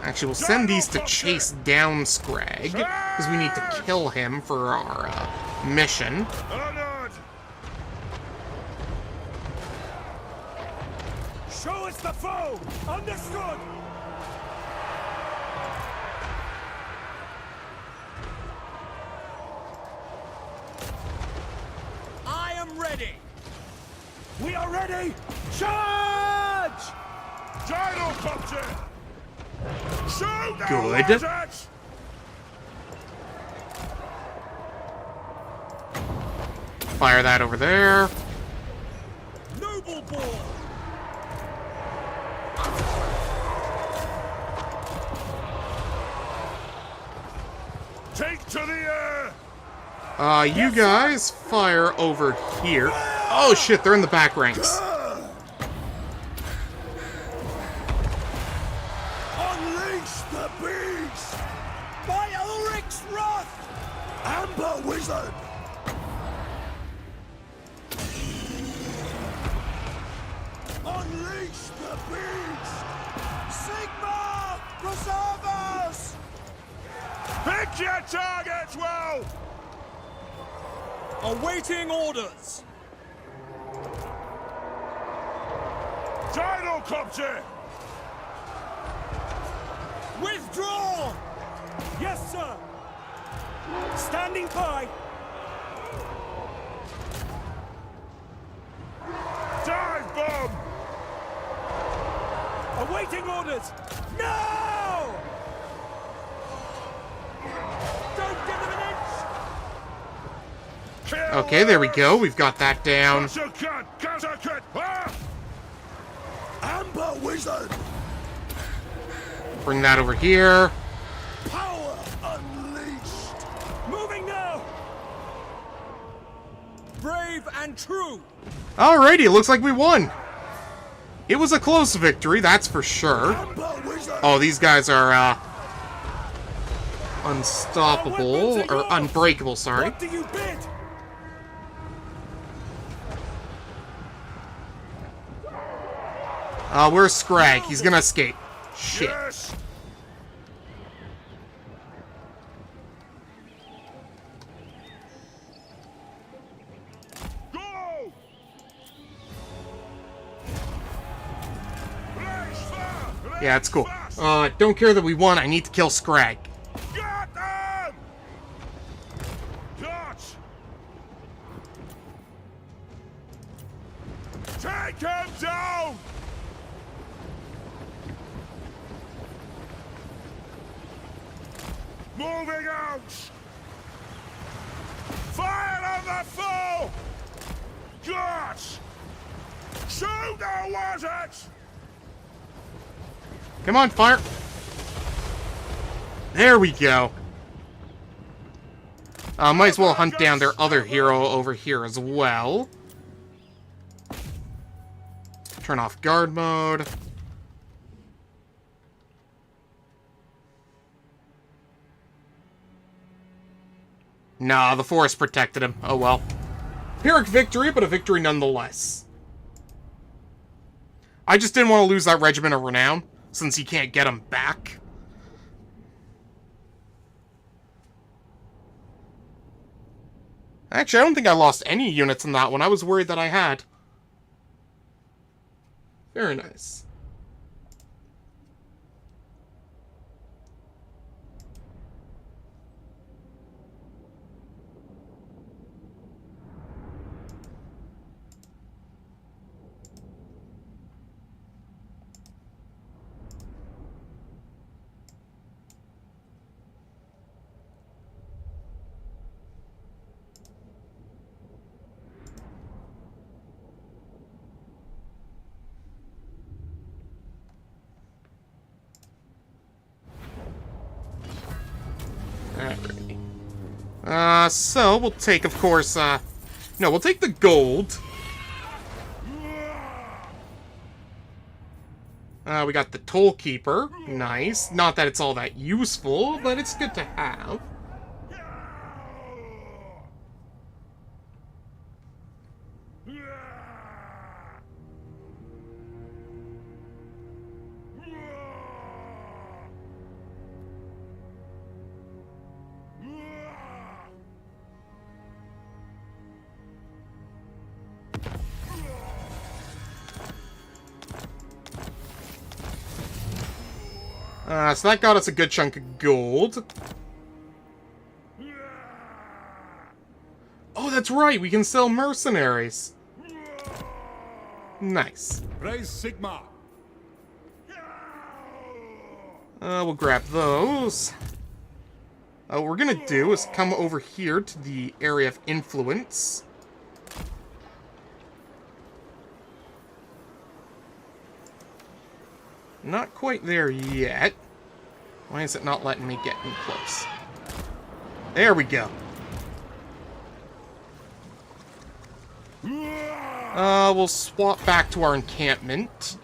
Actually, we'll send these to chase down Scrag, because we need to kill him for our mission. Honored. Show us the foe. Understood. I am ready. We are ready. Charge! Gyrocopter. Shoot Good. Fire that over there. Noble ball. Take to the air. You guys fire over here. Oh shit, they're in the back ranks. Unleash the beast! By Ulrich's wrath! Amber Wizard! Unleash the beast! Sigma! Preserve us! Pick your targets well! Awaiting orders! Gyrocopter! Withdraw! Yes, sir! Standing by! Dive bomb! Awaiting orders! No! Don't give them an inch! Kill Okay, there we go. We've got that down. Counter-cut! Ah! Amber Wizard! Bring that over here. Power unleashed! Moving now! Brave and true! Alrighty, it looks like we won. It was a close victory, that's for sure. Amber Wizard! Oh, these guys are, unstoppable, or unbreakable, sorry. What do you bid? Where's Scrag? He's gonna escape. Shit. Yes! Go! Yeah, it's cool. Don't care that we won, I need to kill Scrag. Got them! Got! Take him down! Moving out! Fire on the foe! Got! Shoot the wizards! Come on, fire! There we go. Might as well hunt down their other hero over here as well. Turn off guard mode. Nah, the forest protected him. Oh well. Pyrrhic victory, but a victory nonetheless. I just didn't want to lose that Regiment of Renown, since you can't get them back. Actually, I don't think I lost any units in that one. I was worried that I had. Very nice. Alrighty. So we'll take, of course, no, we'll take the gold. We got the Toll Keeper. Nice. Not that it's all that useful, but it's good to have. So that got us a good chunk of gold. Oh, that's right, we can sell mercenaries. Nice. Praise Sigma. We'll grab those. What we're gonna do is come over here to the area of influence. Not quite there yet. Why is it not letting me get in close? There we go. We'll swap back to our encampment.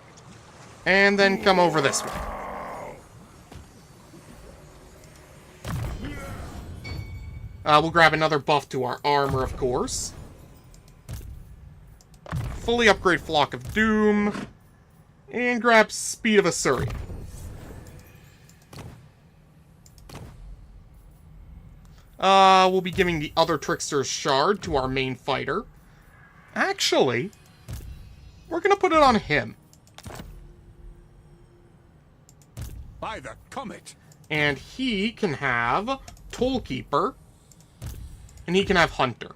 And then come over this way. We'll grab another buff to our armor, of course. Fully upgrade Flock of Doom. And grab Speed of Assyria. We'll be giving the other Trickster's Shard to our main fighter. Actually, we're gonna put it on him. By the comet. And he can have Tollkeeper. And he can have Hunter.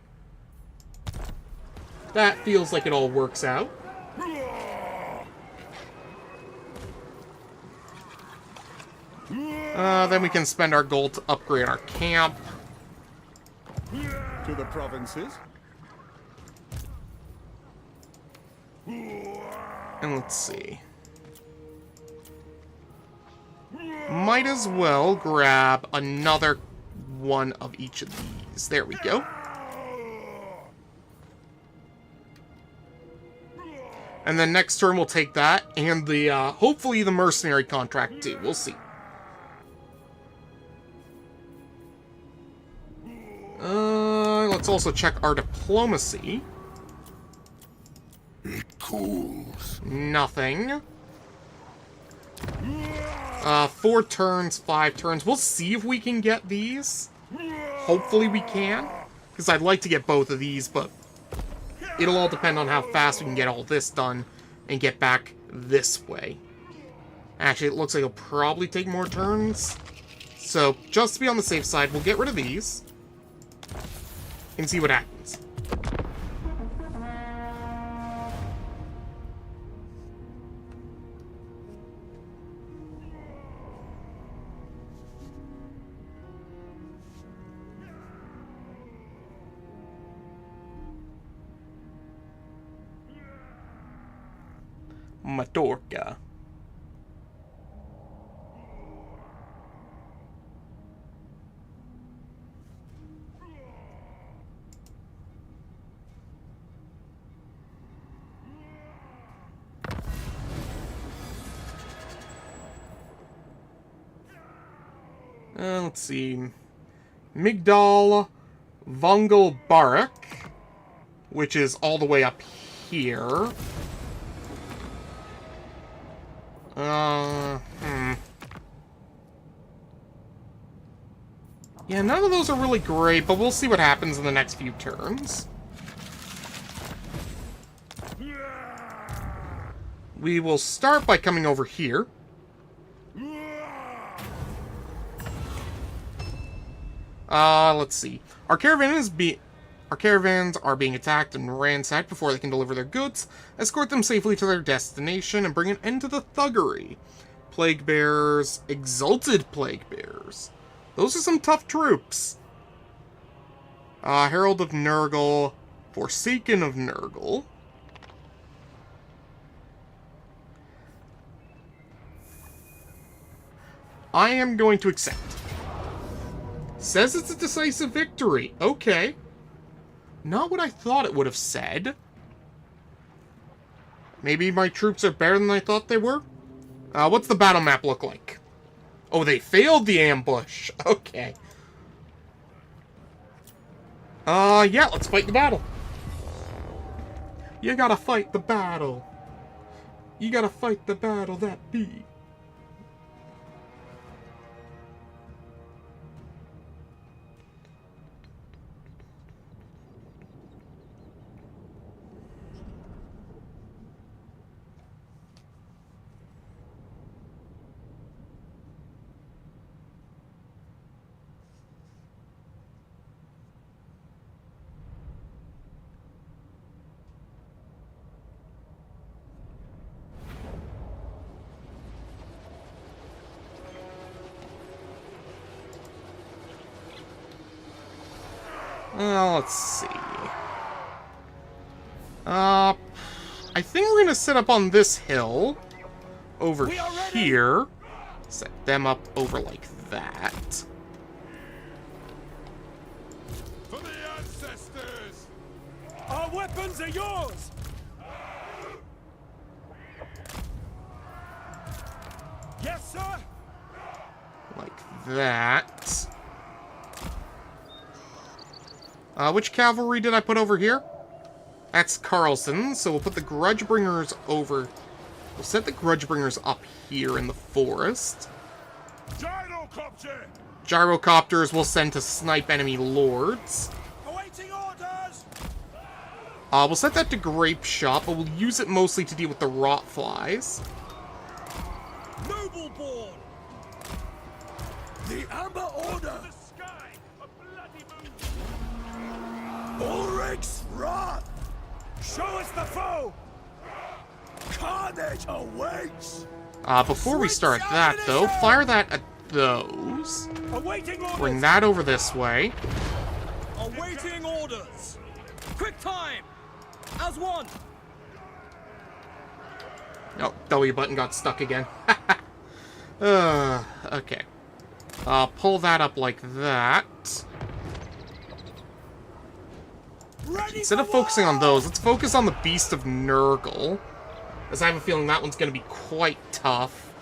That feels like it all works out. Then we can spend our gold to upgrade our camp. To the provinces. And let's see. Might as well grab another one of each of these. There we go. And then next turn we'll take that and the hopefully the mercenary contract too. We'll see. Let's also check our diplomacy. It cools. Nothing. 4 turns, 5 turns. We'll see if we can get these. Hopefully we can. Because I'd like to get both of these, but it'll all depend on how fast we can get all this done and get back this way. Actually, it looks like it'll probably take more turns. So, just to be on the safe side, we'll get rid of these. And see what happens. Majorca. Let's see. Migdal Vongel Barak, which is all the way up here. Yeah, none of those are really great, but we'll see what happens in the next few turns. We will start by coming over here. Let's see. Our caravans are being attacked and ransacked before they can deliver their goods, escort them safely to their destination, and bring an end to the thuggery. Plague Bearers, Exalted Plague Bearers. Those are some tough troops. Herald of Nurgle, Forsaken of Nurgle. I am going to accept. Says it's a decisive victory. Okay. Not what I thought it would have said. Maybe my troops are better than I thought they were? What's the battle map look like? Oh, they failed the ambush. Okay. Yeah, let's fight the battle. You gotta fight the battle. You gotta fight the battle that be. Let's see. I think we're gonna set up on this hill over here. Set them up over like that. For the ancestors! Our weapons are yours! Yes, sir! Like that. Which cavalry did I put over here? That's Carlson, so we'll put the Grudgebringers over... We'll set the Grudgebringers up here in the forest. Gyrocopter! Gyrocopters we'll send to snipe enemy lords. Awaiting orders! We'll set that to Grape Shot, but we'll use it mostly to deal with the rot flies. Noble born! The Amber Order! The sky! A bloody moon! Ulrich's wrath! Show us the foe! Carnage awaits! Before we start that, though, fire that at those. Awaiting orders! Bring that over this way. Awaiting orders! Quick time! As one! Oh, W button got stuck again. Okay. Pull that up like that. Instead of focusing on those, let's focus on the Beast of Nurgle, as I have a feeling that one's going to be quite tough.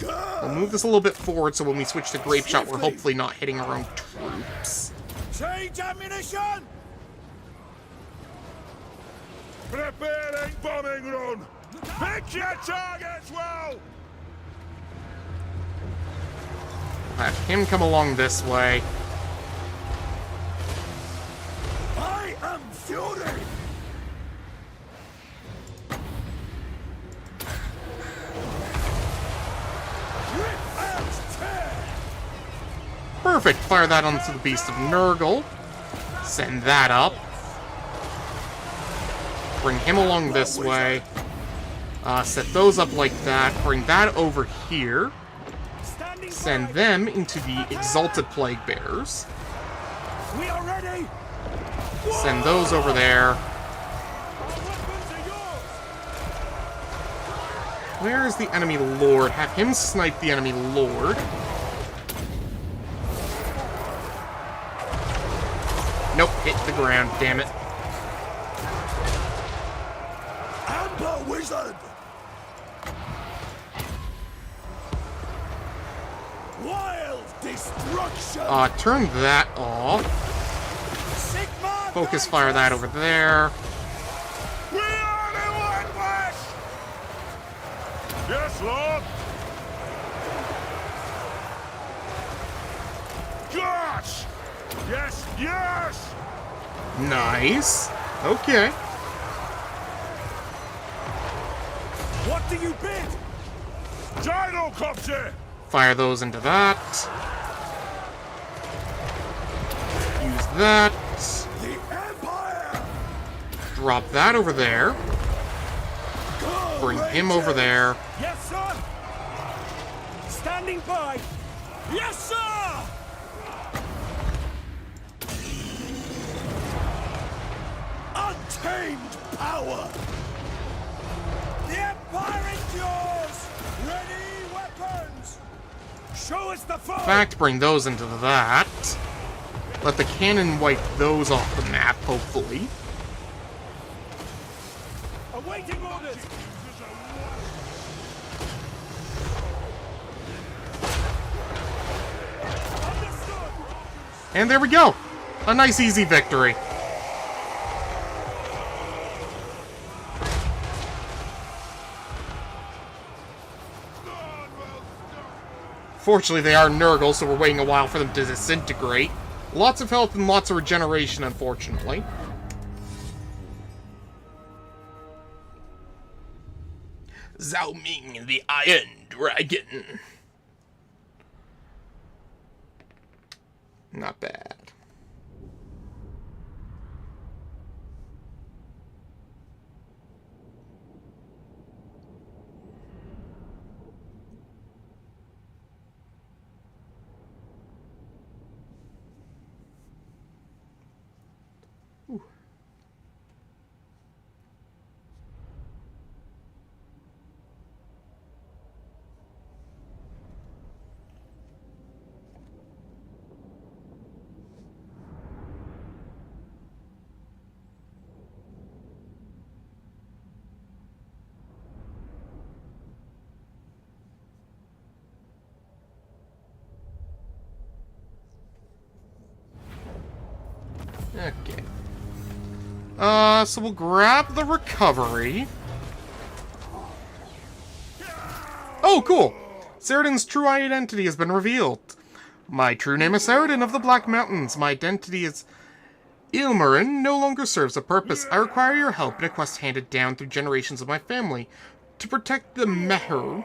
We'll move this a little bit forward so when we switch to Grape Shot, we're hopefully not hitting our own troops. Change ammunition! Preparing bombing run! Pick your targets well! Have him come along this way. I am Fury! Rip and tear! Perfect. Fire that onto the Beast of Nurgle. Send that up. Bring him along this way. Set those up like that. Bring that over here. Send them into the Exalted Plague Bearers. We are ready! Send those over there. Where is the enemy lord? Have him snipe the enemy lord. Nope, hit the ground, damn it. Amber Wizard! Wild destruction! Turn that off. Sigma Focus fire that over there. We are the White Flash! Yes, Lord! Gosh! Yes, yes! Nice. Okay. What do you bid? Gyrocopter! Fire those into that. Use that. The Empire! Drop that over there. Bring him over there. Yes, sir! Standing by! Yes, sir! Untamed power! The Empire endures! Ready weapons! Show us the foe! In fact, bring those into that. Let the cannon wipe those off the map, hopefully. Awaiting orders! Understood! And there we go. A nice, easy victory. Fortunately, they are Nurgle, so we're waiting a while for them to disintegrate. Lots of health and lots of regeneration, unfortunately. Zhao Ming, the Iron Dragon. Not bad. Okay. So we'll grab the recovery. Oh, cool! Ceridan's true identity has been revealed. My true name is Ceridan of the Black Mountains. My identity is Ilmarin no longer serves a purpose. I require your help in a quest handed down through generations of my family to protect the Menhir,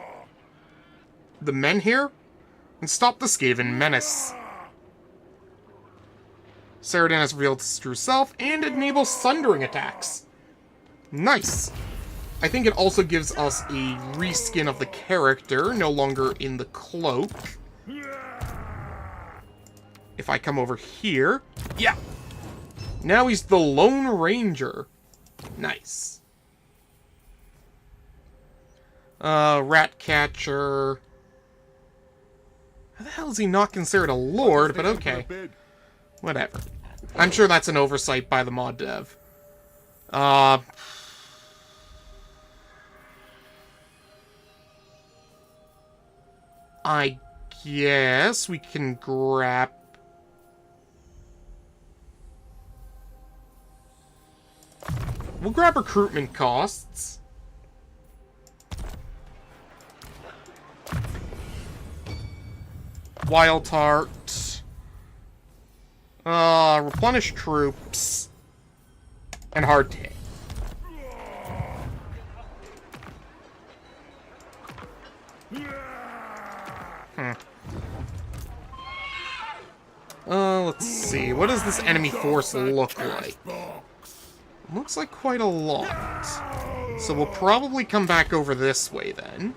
and stop the Skaven menace. Ceridan has revealed his true self and enables sundering attacks. Nice. I think it also gives us a reskin of the character, no longer in the cloak. If I come over here, yeah. Now he's the Lone Ranger. Nice. Ratcatcher. How the hell is he not considered a lord, but okay. Whatever. I'm sure that's an oversight by the mod dev. I guess we can grab... We'll grab recruitment costs. Wild Heart. Replenish troops. And hard hit. Let's see. What does this enemy force look like? Looks like quite a lot. So we'll probably come back over this way then.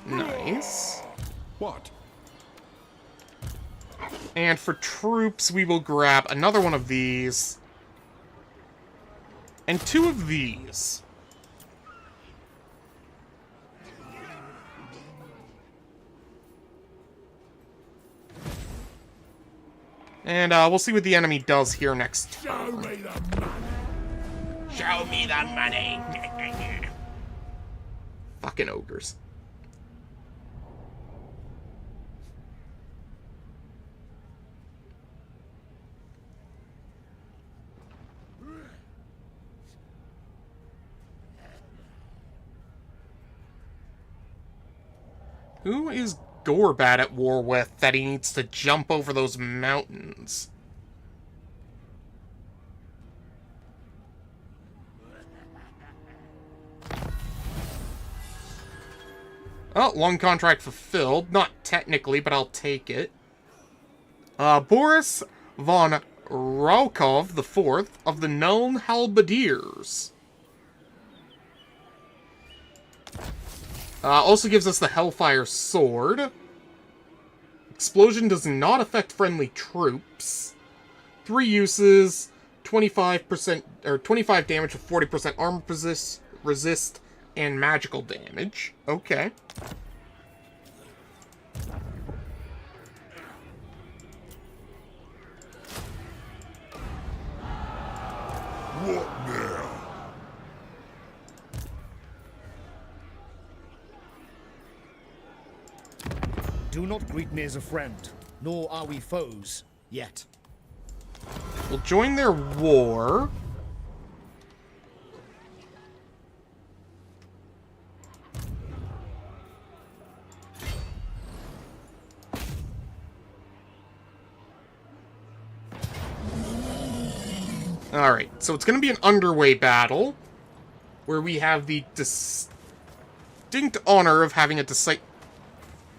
Nice. What? And for troops, we will grab another one of these. And two of these. And we'll see what the enemy does here next turn. Show me the money. Show me the money. Fucking ogres. Who is Gorbad at war with that he needs to jump over those mountains? Oh, long contract fulfilled. Not technically, but I'll take it. Boris von Raukov IV of the Nuln Halberdiers. Also gives us the Hellfire Sword. Explosion does not affect friendly troops. 3 uses, 25% or 25 damage with 40% armor resist, and magical damage. Okay. What now? Do not greet me as a friend, nor are we foes, yet. We'll join their war. Alright, so it's going to be an underway battle, where we have the distinct honor of having a decisive...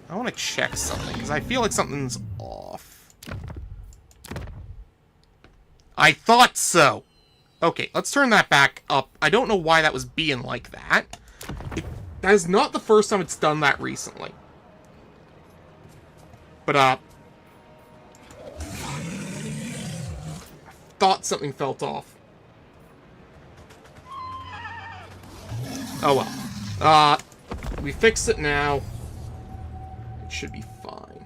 I want to check something, because I feel like something's off. I thought so! Okay, let's turn that back up. I don't know why that was being like that. That is not the first time it's done that recently. But, I thought something felt off. Oh well. We fixed it now. It should be fine.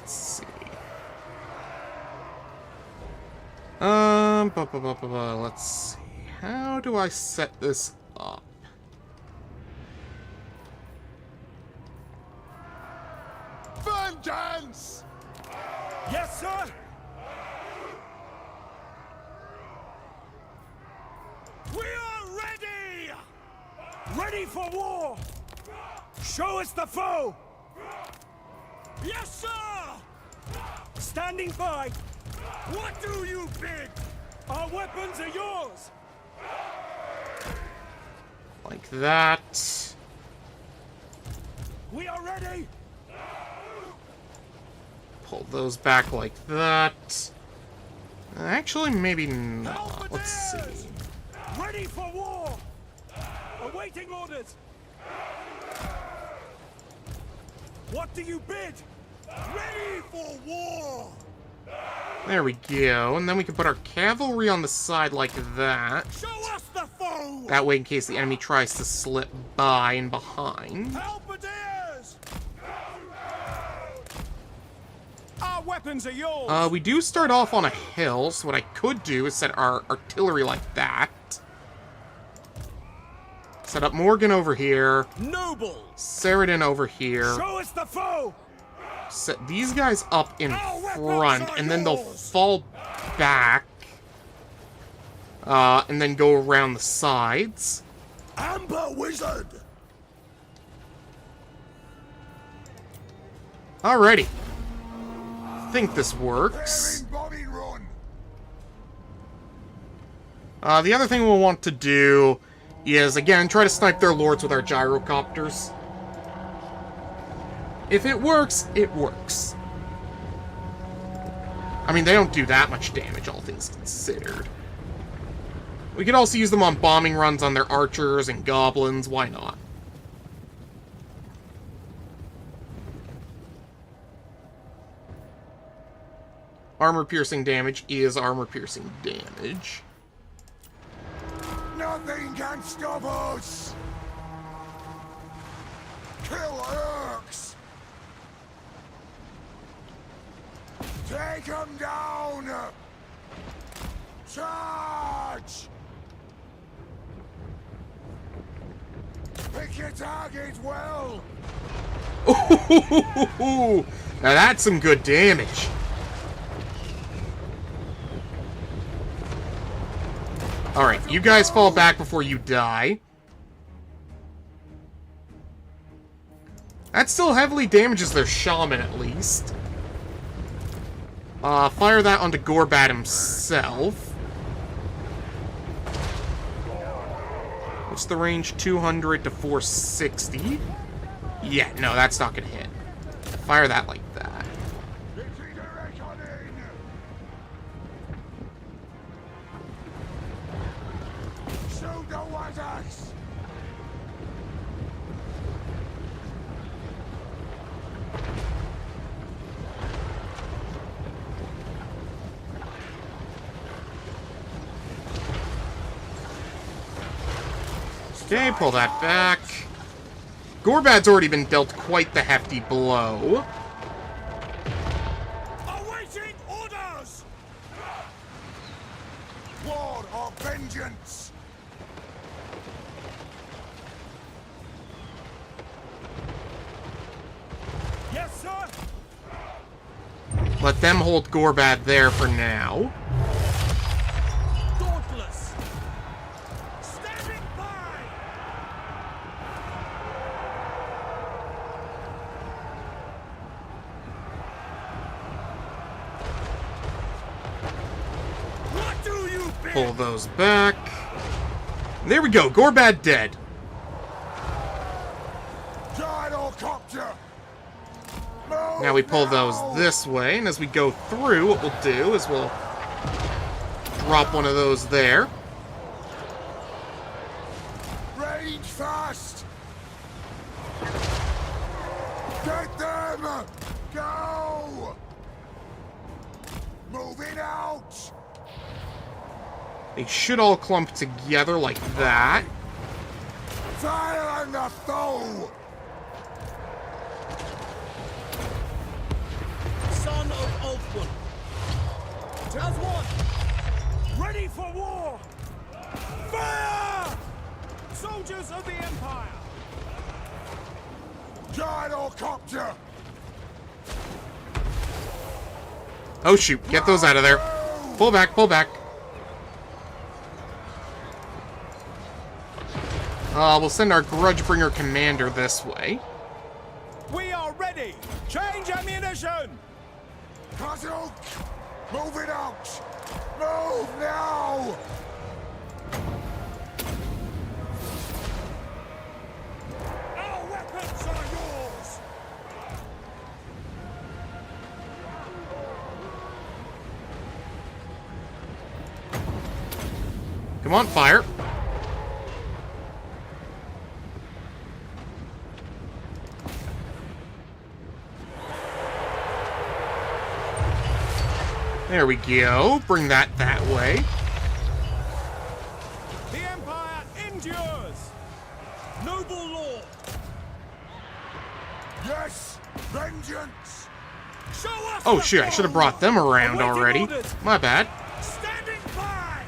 Let's see. Let's see. How do I set this up? Vengeance! Yes, sir! We are ready! Ready for war! Show us the foe! Yes, sir! Standing by! What do you bid? Our weapons are yours! Like that. We are ready! Pull those back like that. Actually, maybe not. Let's see. Ready for war! Awaiting orders! What do you bid? Ready for war! There we go. And then we can put our cavalry on the side like that. Show us the foe! That way, in case the enemy tries to slip by and behind. Halberdiers! Our weapons are yours! We do start off on a hill, so what I could do is set our artillery like that. Set up Morgan over here. Noble! Saradin over here. Show us the foe! Set these guys up in Our weapons front, are and then they'll yours. fall back. And then go around the sides. Amber Wizard! Alrighty. I think this works. Bearing bombing run! The other thing we'll want to do is, again, try to snipe their lords with our gyrocopters. If it works, it works. I mean, they don't do that much damage, all things considered. We could also use them on bombing runs on their archers and goblins, why not? Armor-piercing damage is armor-piercing damage. Nothing can stop us! Kill Orcs! Take them down! Charge! Pick your target well! Ooh, now that's some good damage. Alright, you guys fall back before you die. That still heavily damages their shaman, at least. Fire that onto Gorbad himself. What's the range? 200 to 460? Yeah, no, that's not gonna hit. Fire that like that. Shoot the wizards! Okay, pull that back. Gorbad's already been dealt quite the hefty blow. Awaiting orders! War or vengeance! Yes, sir! Let them hold Gorbad there for now. Dauntless! Standing by! What do you bid? Pull those back. There we go, Gorbad dead. Gyrocopter! Now we pull those this way, and as we go through, what we'll do is we'll drop one of those there. Rage fast! Get them! Go! Moving out! They should all clump together like that. Fire on the foe! of one. As one. Ready for war! Fire! Soldiers of the Empire! Gyrocopter! Oh shoot, get those out of there. Pull back, pull back. We'll send our Grudgebringer commander this way. We are ready! Change ammunition! Kazuk! Move it out! Move now! Our weapons are yours! Come on, fire. There we go. Bring that way. The Empire endures! Noble Lord! Yes! Vengeance! Show us Oh the shoot, I should have brought them around Awaiting already. orders. My bad. Standing by!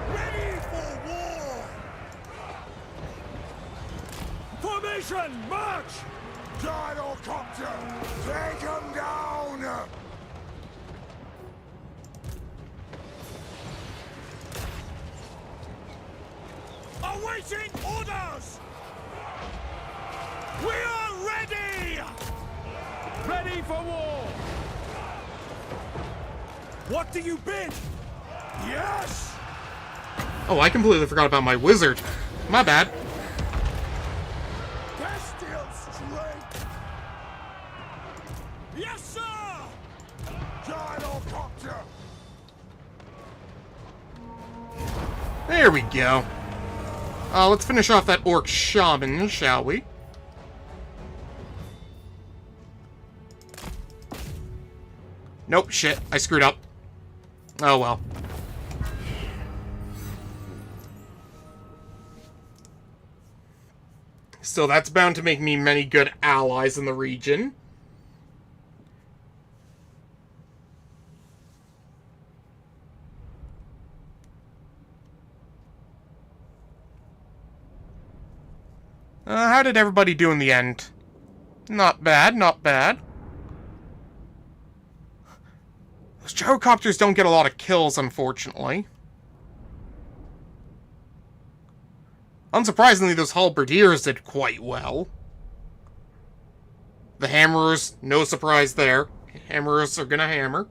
Ready for war! Formation, march! Gyrocopter! Take him down! Awaiting orders! We are ready! Ready for war! What do you bid? Yes! Oh, I completely forgot about my wizard. My bad. Bestial strength! Yes, sir! Gyrocopter! There we go. Let's finish off that orc shaman, shall we? Nope, shit. I screwed up. Oh well. Still, that's bound to make me many good allies in the region. How did everybody do in the end? Not bad, not bad. Those gyrocopters don't get a lot of kills, unfortunately. Unsurprisingly, those halberdiers did quite well. The hammerers, no surprise there. Hammerers are gonna hammer.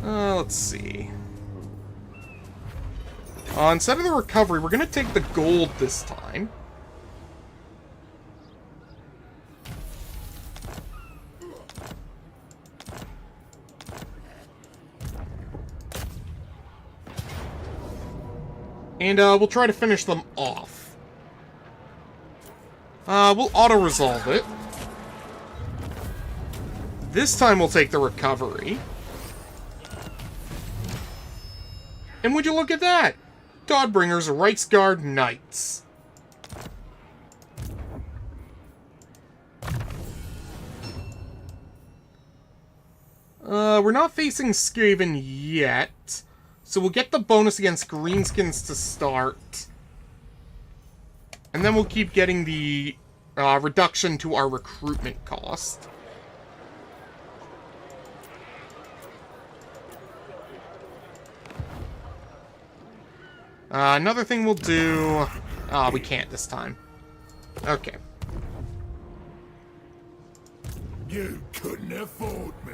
Let's see. Instead of the recovery, we're gonna take the gold this time. And we'll try to finish them off. We'll auto-resolve it. This time we'll take the recovery. And would you look at that? Grudgebringers, Reichsguard Knights. We're not facing Skaven yet. So we'll get the bonus against Greenskins to start. And then we'll keep getting the reduction to our recruitment cost. Another thing we'll do... we can't this time. Okay. You couldn't afford me.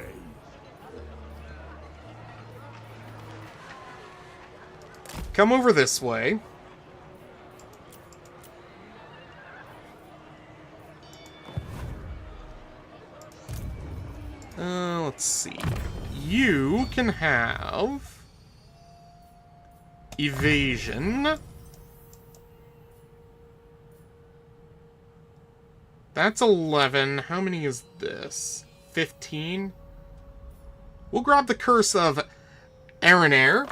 Come over this way. Let's see. You can have... Evasion. That's 11. How many is this? 15? We'll grab the Curse of Arenair.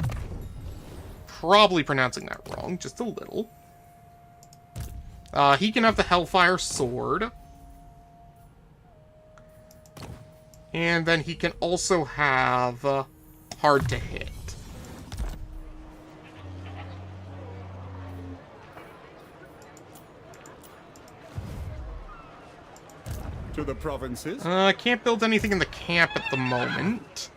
Probably pronouncing that wrong, just a little. He can have the Hellfire Sword. And then he can also have Hard to Hit. To the provinces. I can't build anything in the camp at the moment.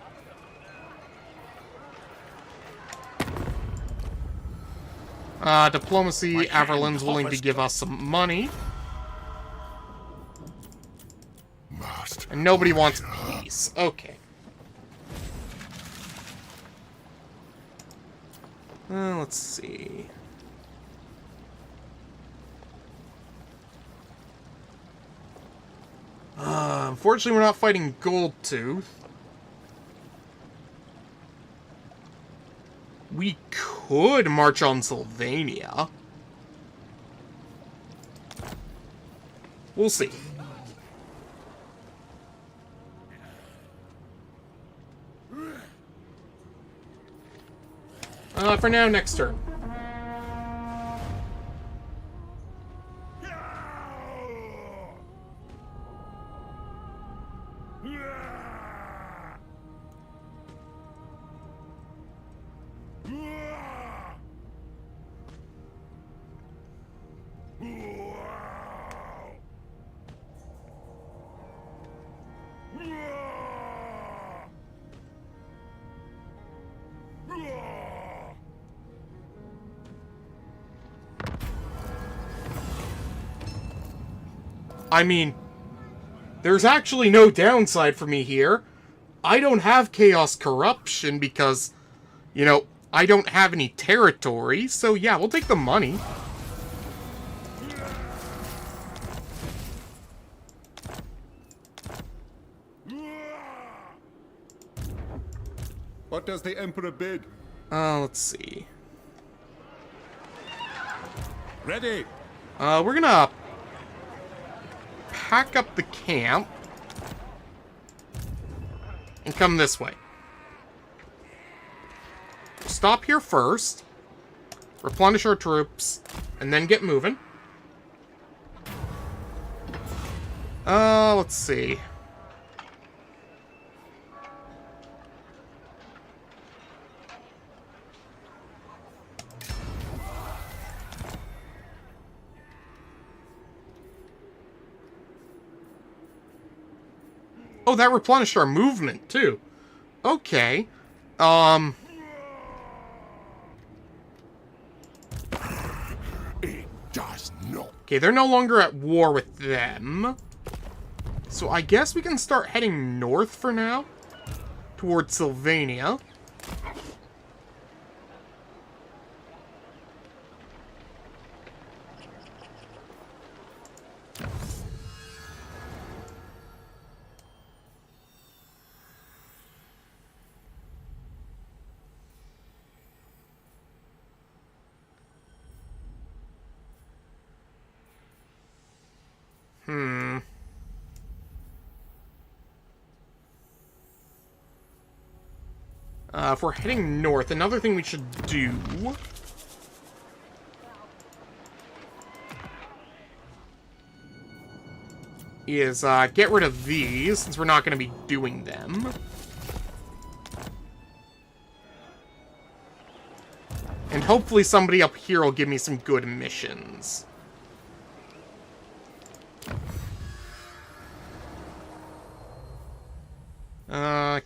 Diplomacy, Averlin's willing to give us some money. Must. And nobody wants peace. Okay. Let's see. Unfortunately, we're not fighting Goldtooth. We could march on Sylvania. We'll see. For now, next turn. I mean, there's actually no downside for me here. I don't have Chaos Corruption because, you know, I don't have any territory. So yeah, we'll take the money. What does the Emperor bid? Let's see. Ready. We're gonna pack up the camp and come this way. Stop here first, replenish our troops, and then get moving. Let's see. Oh, that replenished our movement, too. Okay. It does not. Okay, they're no longer at war with them. So I guess we can start heading north for now. Towards Sylvania. If we're heading north, another thing we should do is get rid of these, since we're not going to be doing them. And hopefully somebody up here will give me some good missions.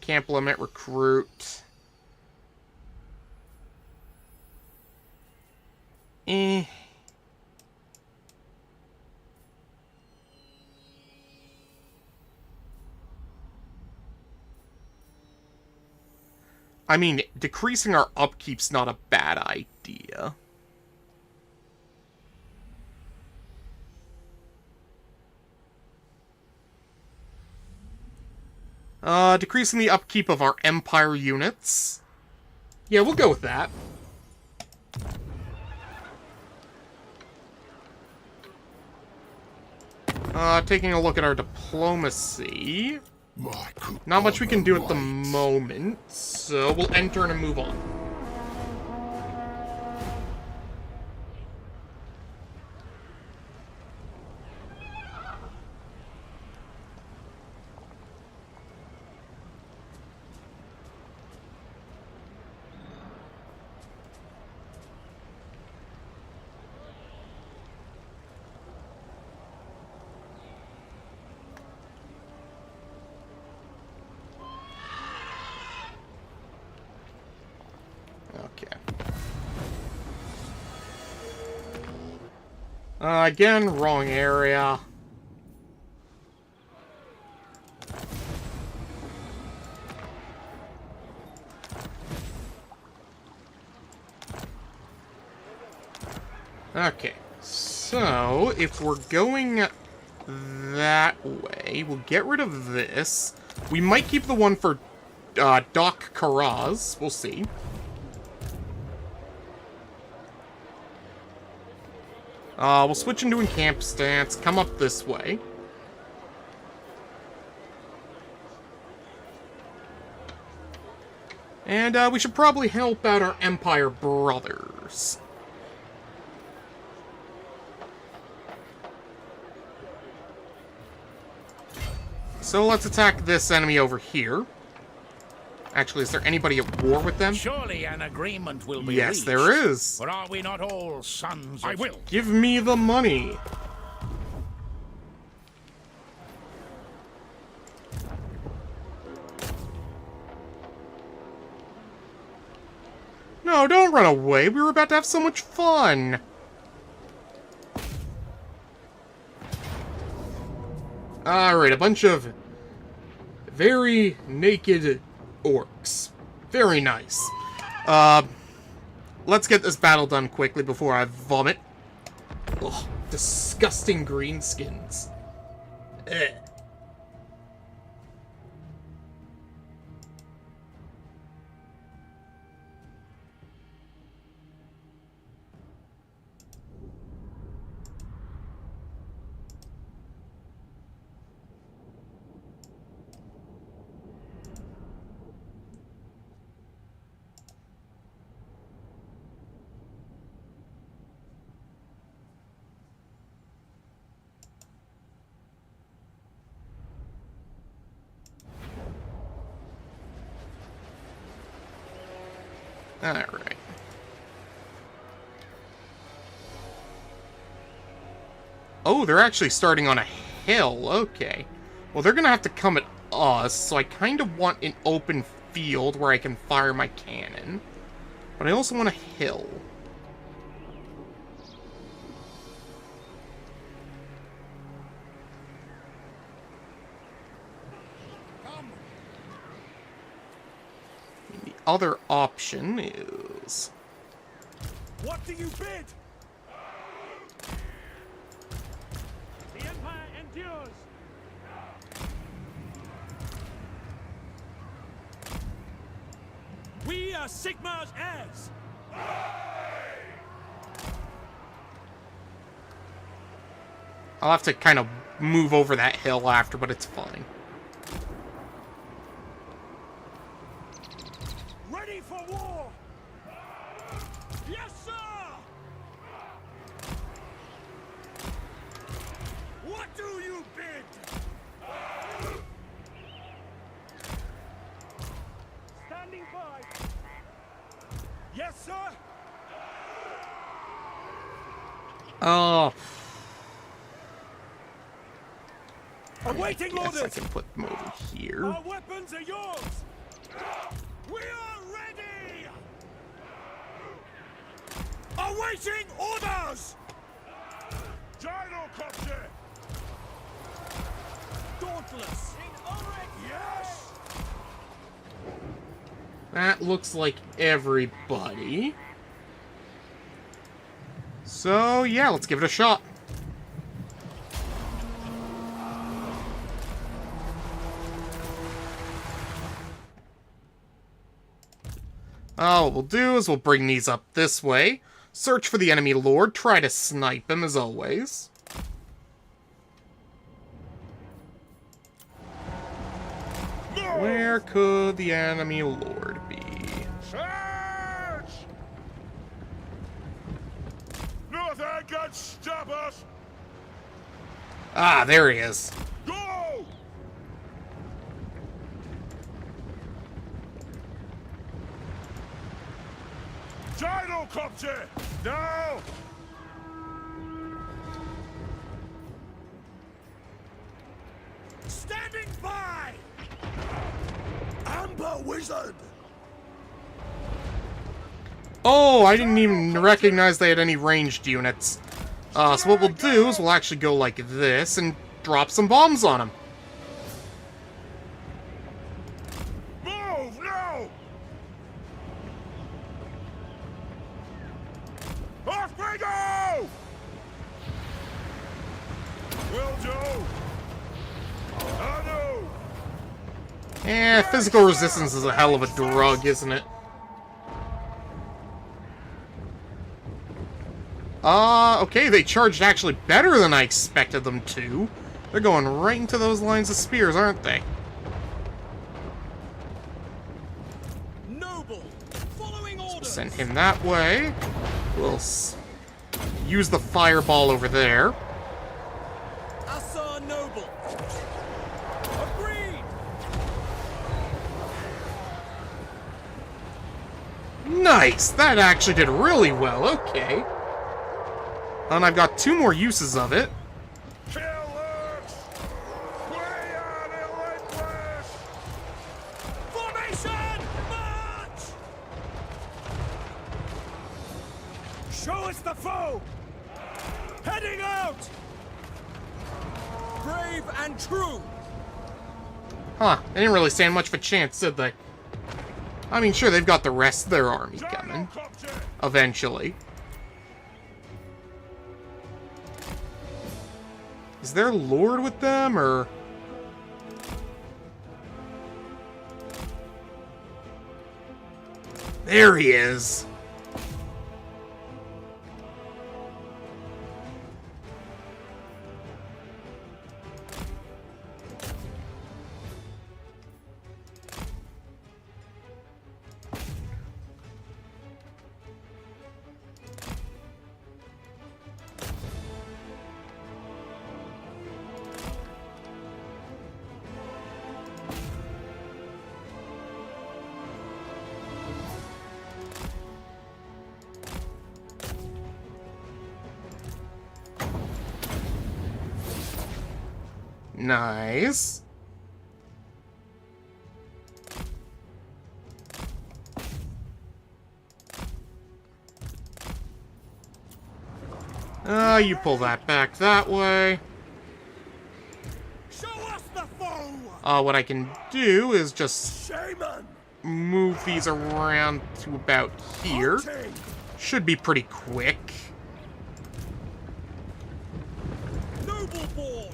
Camp limit, recruit. I mean, decreasing our upkeep's not a bad idea. Decreasing the upkeep of our Empire units. Yeah, we'll go with that. Taking a look at our diplomacy. My cook Not much we can do at the operates. moment, so we'll end turn and move on. Okay. Again, wrong area. Okay, so if we're going that way, we'll get rid of this. We might keep the one for Doc Karaz. We'll see. We'll switch into encamp stance, come up this way. And we should probably help out our Empire brothers. So let's attack this enemy over here. Actually, is there anybody at war with them? Surely an agreement will be Yes, reached. there is. For are we not all sons of... I will. Give me the money. No, don't run away. We were about to have so much fun. Alright, a bunch of very naked orcs. Very nice. Let's get this battle done quickly before I vomit. Ugh, disgusting greenskins. Eh. Alright. Oh, they're actually starting on a hill. Okay. Well, they're gonna have to come at us, so I kind of want an open field where I can fire my cannon. But I also want a hill. The other option is... What do you bid? The Empire endures. We are Sigmar's heirs. I'll have to kind of move over that hill after, but it's fine. Ready for war. Yes, sir. What do you bid? Standing by. Yes, sir. Oh, Awaiting yes, I orders. can put them over here. Our weapons are yours. We are ready. Awaiting orders. Gyrocopter. Dauntless. Yes. That looks like everybody. So, yeah, let's give it a shot. What we'll do is we'll bring these up this way, search for the enemy lord, try to snipe him as always. Where could the enemy lord be? Charge! Nothing can stop us! Ah, there he is. Go! Gyrocopter! Now! Standing by! Amber Wizard! Oh, I didn't even recognize they had any ranged units. So what we'll do is we'll actually go like this and drop some bombs on them. Move now! Off we go! Will do! I know! Physical resistance is a hell of a drug, isn't it? Okay, they charged actually better than I expected them to. They're going right into those lines of spears, aren't they? Noble! Following orders! Send him that way. We'll use the fireball over there. Assa Noble! Agreed! Nice! That actually did really well, okay. And I've got 2 more uses of it. Killers! We are relentless! Formation! March! Show us the foe! Heading out! Brave and true! Huh, they didn't really stand much of a chance, did they? I mean, sure, they've got the rest of their army coming. Gyrocopter! Eventually. Is there a lord with them, or...? There he is! Nice. You pull that back that way. Show us the foe! What I can do is just Shaman! move these around to about here. Hunting! Should be pretty quick. Noble born!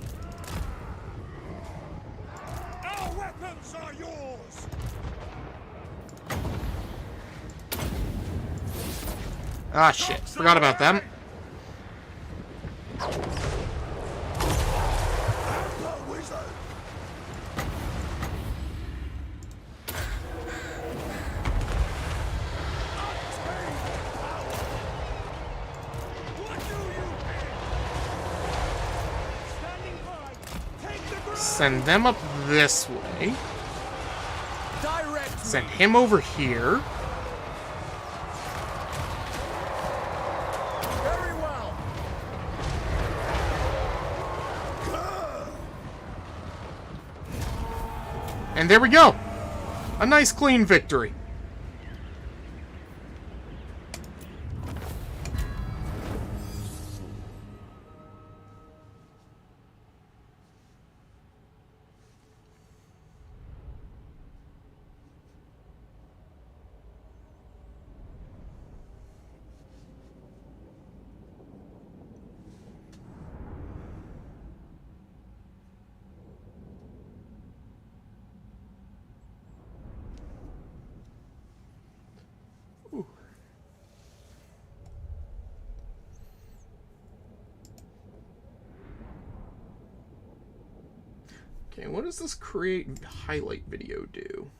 Our weapons are yours! Ah, shit. Forgot about them. Amber Wizard! What do you Standing by! Take the ground! Send them up this way. Direct Send him over here. Very well! And there we go. A nice clean victory. Okay, what does this create highlight video do?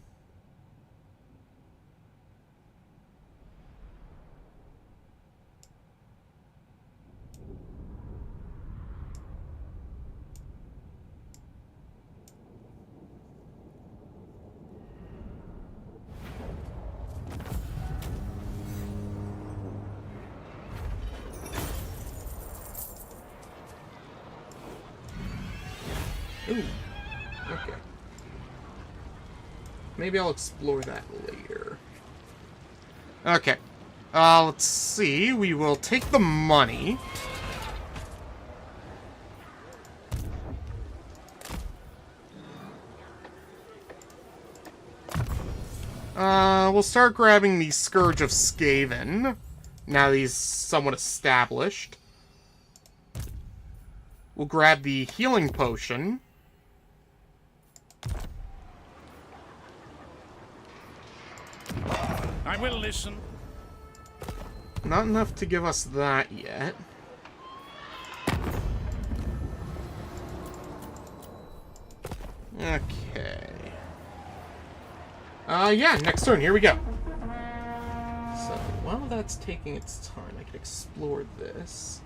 Ooh, okay. Maybe I'll explore that later. Okay. Let's see. We will take the money. We'll start grabbing the Scourge of Skaven. Now that he's somewhat established. We'll grab the healing potion. I will listen. Not enough to give us that yet. Okay. Yeah, next turn. Here we go. So, while that's taking its time, I can explore this.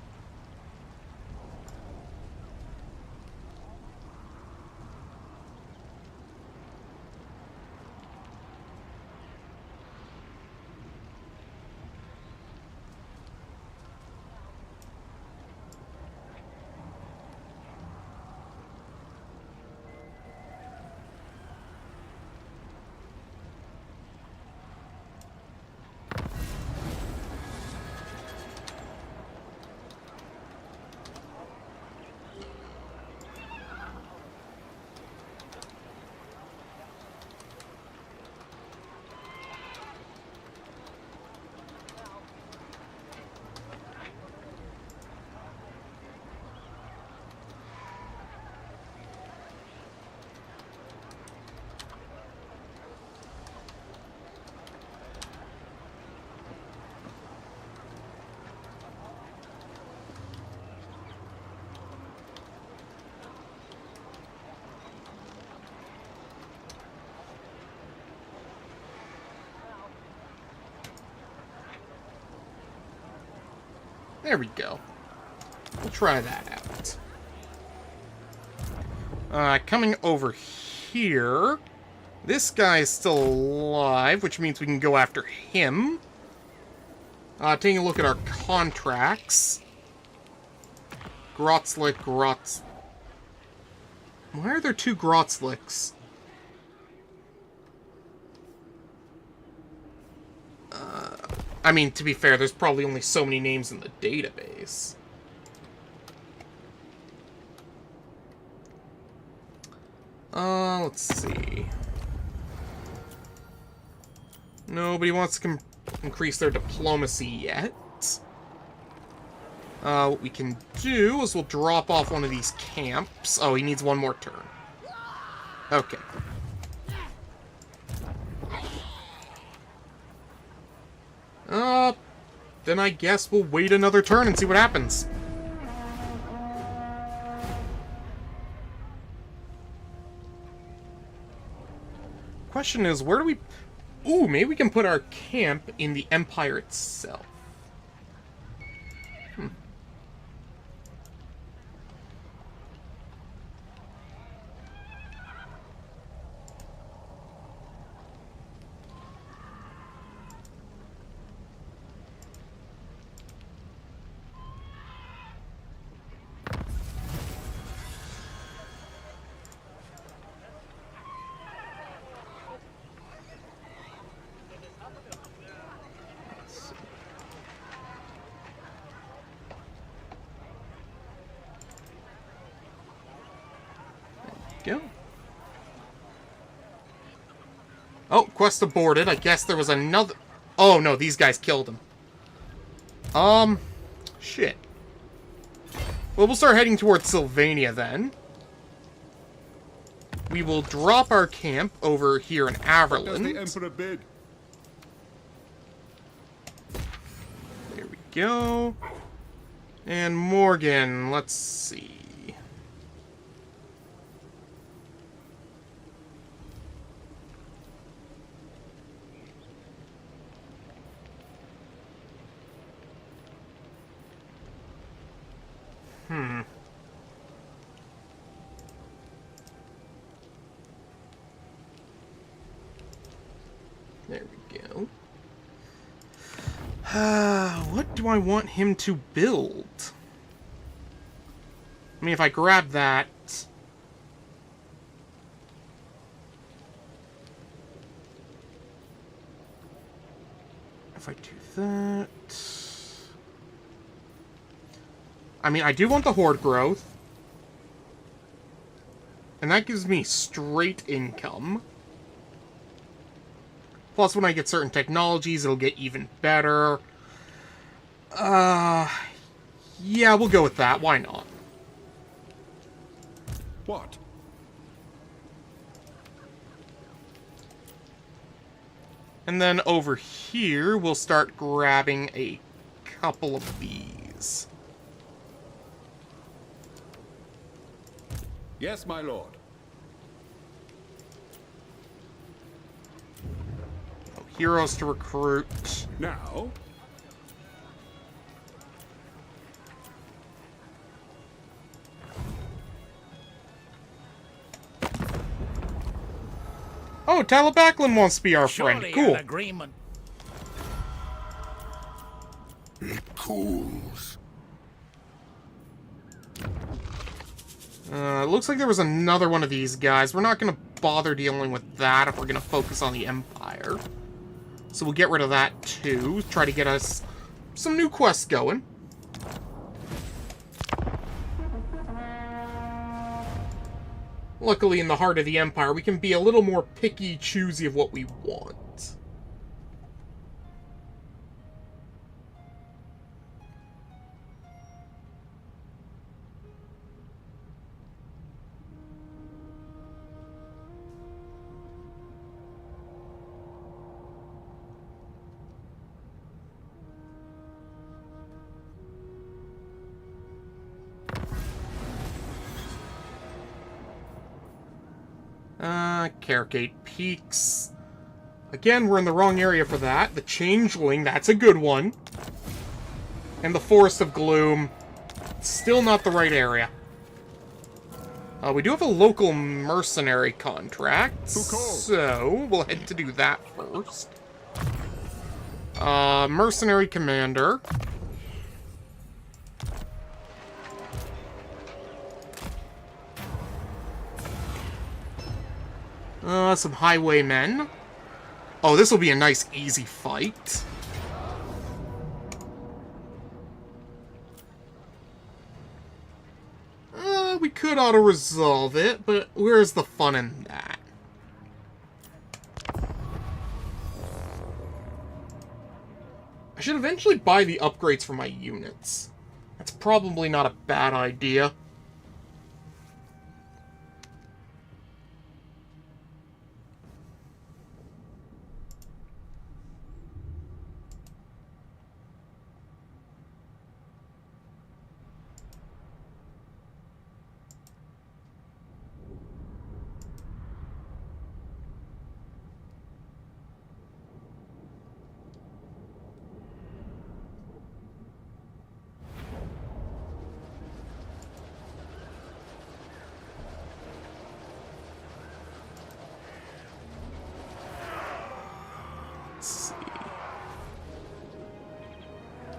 There we go. We'll try that out. Coming over here. This guy is still alive, which means we can go after him. Taking a look at our contracts. Grotzlik, Grotz... Why are there two Grotzliks? I mean, to be fair, there's probably only so many names in the database. Let's see. Nobody wants to increase their diplomacy yet. What we can do is we'll drop off one of these camps. Oh, he needs one more turn. Okay. Then I guess we'll wait another turn and see what happens. Question is, where do we... Ooh, maybe we can put our camp in the Empire itself. Go. Oh, quest aborted. I guess there was another... Oh, no, these guys killed him. Shit. Well, we'll start heading towards Sylvania, then. We will drop our camp over here in Does the Averland. Emperor bid? There we go. And Morgan, let's see. There we go. What do I want him to build? I mean, if I grab that... If I do that... I mean, I do want the horde growth. And that gives me straight income. Plus, when I get certain technologies, it'll get even better. Yeah, we'll go with that. Why not? What? And then over here, we'll start grabbing a couple of these. Yes, my lord. Oh, heroes to recruit. Now, Oh, Talabaclin wants to be our friend. Surely Cool. an agreement. It cools. It looks like there was another one of these guys. We're not going to bother dealing with that if we're going to focus on the Empire. So we'll get rid of that too. Try to get us some new quests going. Luckily, in the heart of the Empire, we can be a little more picky, choosy of what we want. Carricate Peaks. Again, we're in the wrong area for that. The Changeling, that's a good one. And the Forest of Gloom, still not the right area. We do have a local mercenary contract, so we'll head to do that first. Mercenary Commander. Some highwaymen. Oh, this will be a nice, easy fight. We could auto-resolve it, but where's the fun in that? I should eventually buy the upgrades for my units. That's probably not a bad idea.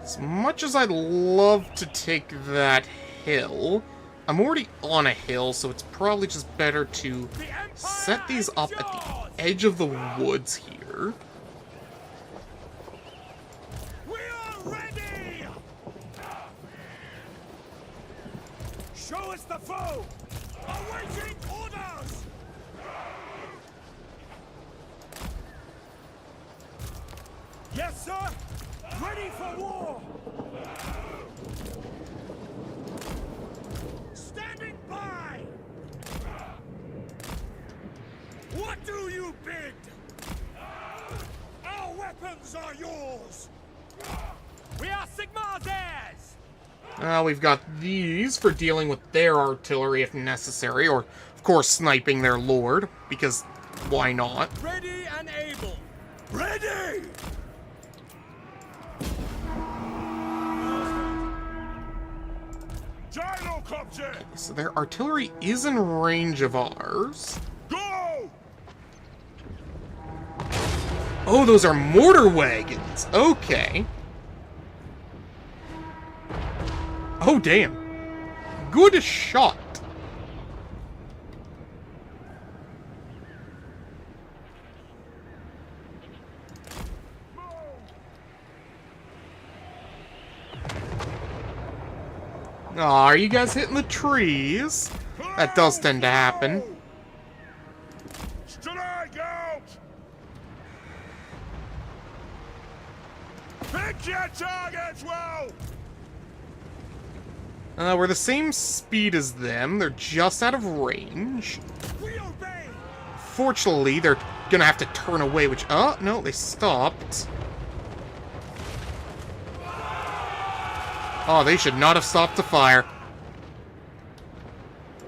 As much as I'd love to take that hill, I'm already on a hill, so it's probably just better to set these up at the edge of the woods here. We are ready! Show us the foe! Awaiting orders! Yes, sir! Ready for war! Standing by! What do you bid? Our weapons are yours! We are Sigmar's heirs! We've got these for dealing with their artillery if necessary, or, of course, sniping their lord, because why not? Ready and able! Ready! So their artillery is in range of ours. Go! Oh, those are mortar wagons. Okay. Oh, damn. Good shot. Aw, are you guys hitting the trees? That does tend to happen. Strike out! Pick your targets well! We're the same speed as them. They're just out of range. We obey! Fortunately, they're gonna have to turn away, which... Oh, no, they stopped. Oh, they should not have stopped to fire.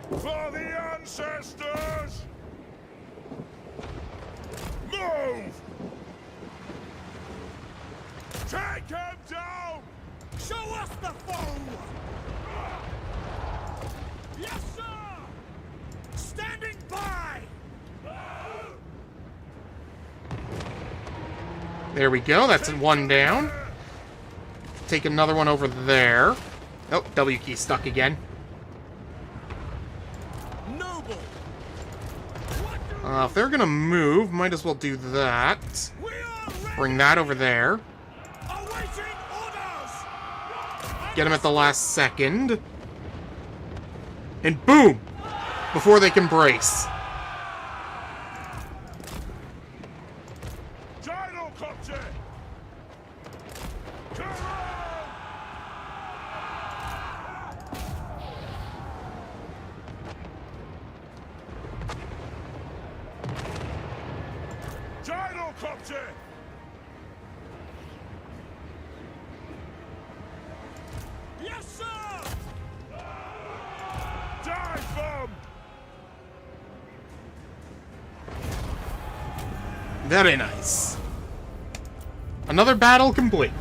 For the ancestors! Move! Take him down! Show us the foe! Yes, sir! Standing by! There we go, that's one down. Take another one over there. Oh, W key stuck again. Noble! If they're gonna move, might as well do that. We are ready! Bring that over there. Awaiting orders! Get them at the last second. And boom! Before they can brace. Gyrocopter! Come on! Gyrocopter! Yes, sir! Dive bomb! Very nice. Another battle complete.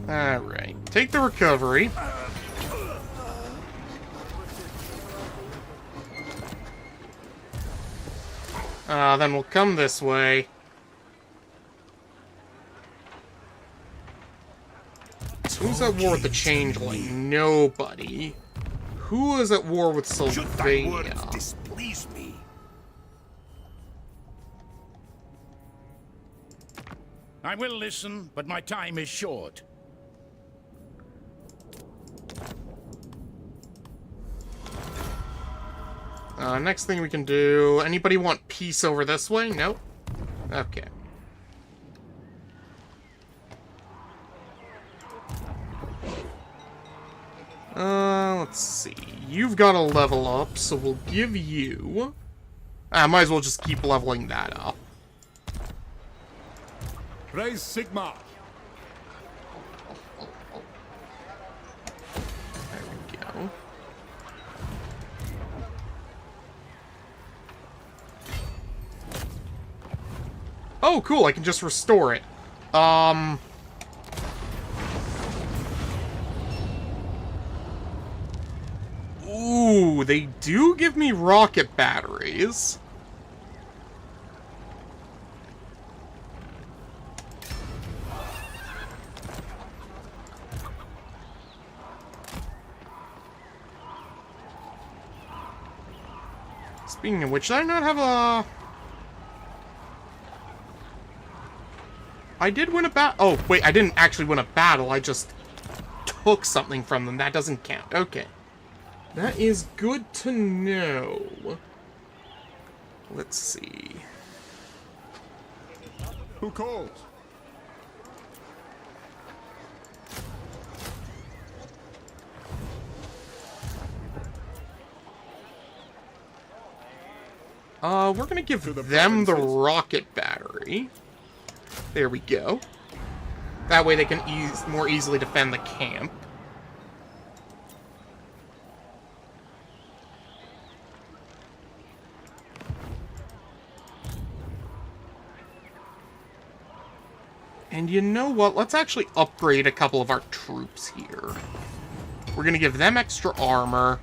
Alright, take the recovery. Then we'll come this way. Who's at war with the Changeling? Nobody. Who is at war with Sylvania? Displease me. I will listen, but my time is short. Next thing we can do... Anybody want peace over this way? Nope. Okay. Let's see. You've got to level up, so we'll give you... might as well just keep leveling that up. Raise Sigma. There we go. Oh, cool, I can just restore it. Ooh, they do give me rocket batteries. Speaking of which, did I not have a... I did win a battle. Oh, wait, I didn't actually win a battle. I just took something from them. That doesn't count. Okay. That is good to know. Let's see. Who calls? We're gonna give them the rocket battery. There we go. That way they can more easily defend the camp. And you know what? Let's actually upgrade a couple of our troops here. We're gonna give them extra armor.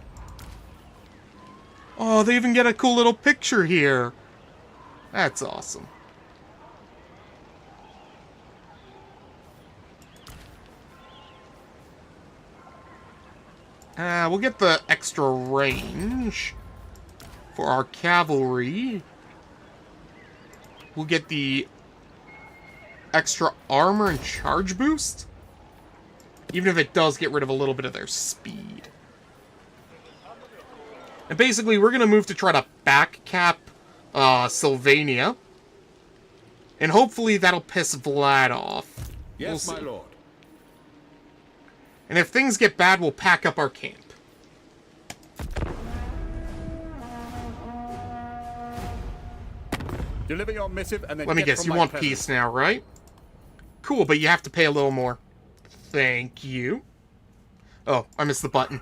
Oh, they even get a cool little picture here. That's awesome. We'll get the extra range for our cavalry. We'll get the extra armor and charge boost, even if it does get rid of a little bit of their speed. And basically, we're going to move to try to backcap Sylvania. And hopefully that'll piss Vlad off. Yes, We'll my see. lord. And if things get bad, we'll pack up our camp. Deliver your missive and then Let me get guess, from you my want presence. peace now, right? Cool, but you have to pay a little more. Thank you. Oh, I missed the button.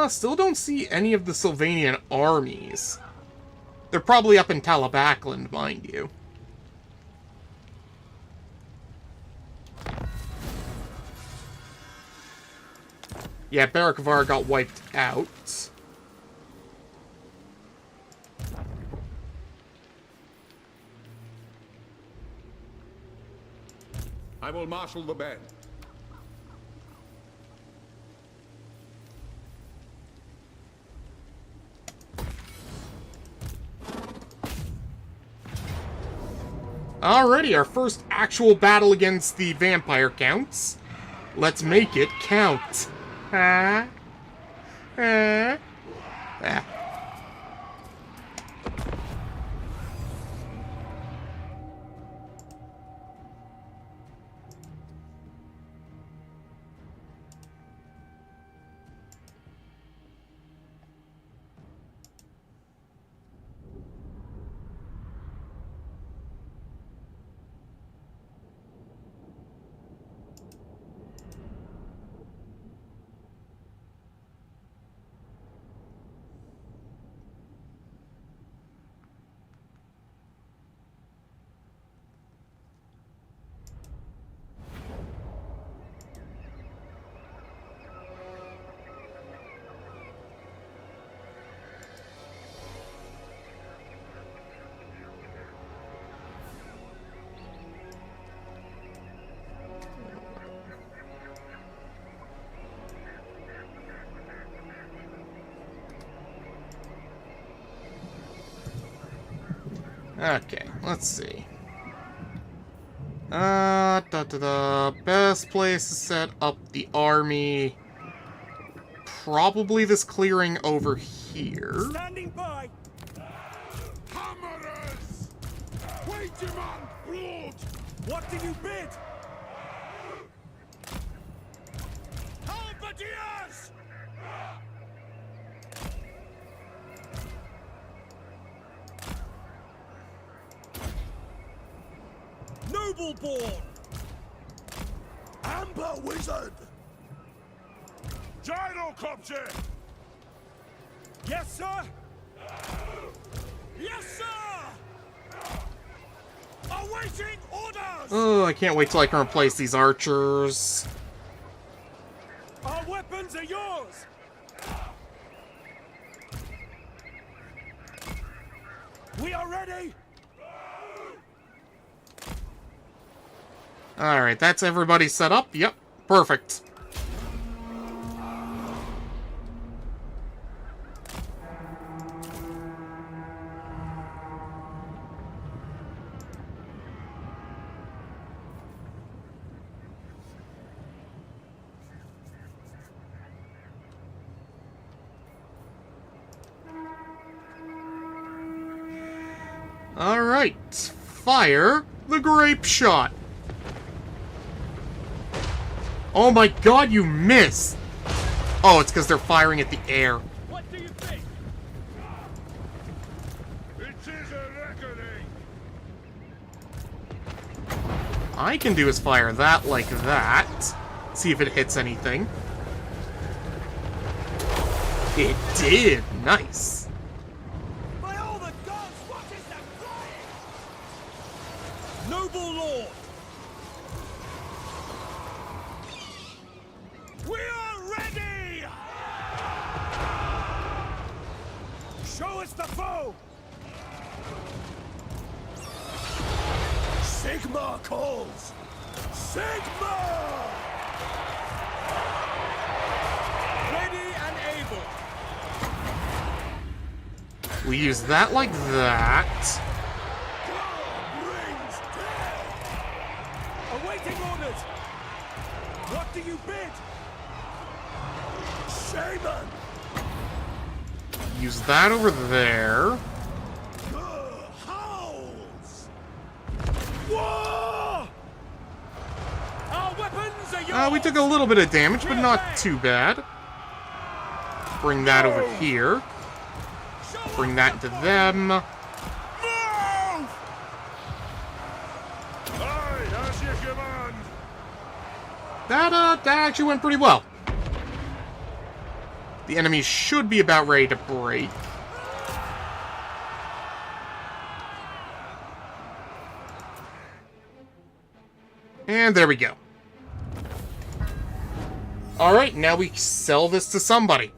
Still don't see any of the Sylvanian armies. They're probably up in Talabakland, mind you. Yeah, Barakavar got wiped out. I will marshal the band. Alrighty, our first actual battle against the vampire counts. Let's make it count. Ah. Okay, let's see. Best place to set up the army. Probably this clearing over here. Standing by. Hammerers! Wait him on blood! What did you bid? Halberdiers! Noble born! Amber wizard! Gyrocopter! Yes, sir! Yes, sir! Awaiting orders! Oh, I can't wait till I can replace these archers. Our weapons are yours! We are ready! Alright, that's everybody set up. Yep, perfect. Alright, fire the grape shot. Oh my god, you missed! Oh, it's because they're firing at the air. What do you think? It is a reckoning! I can do is fire that like that. See if it hits anything. It did! Nice. By all the gods, what is that flying? Noble lord! We are ready! Show us the foe! Sigma calls! Sigma! Ready and able! We use that like that. Brings dead! Awaiting orders! What do you bid? Shaman! Use that over there. Howls! War! Our weapons are yours! We took a little bit of damage, but not too bad. Bring that over here. Bring that to them. Move! Aye, as you command! That actually went pretty well. The enemy should be about ready to break. And there we go. Alright, now we sell this to somebody.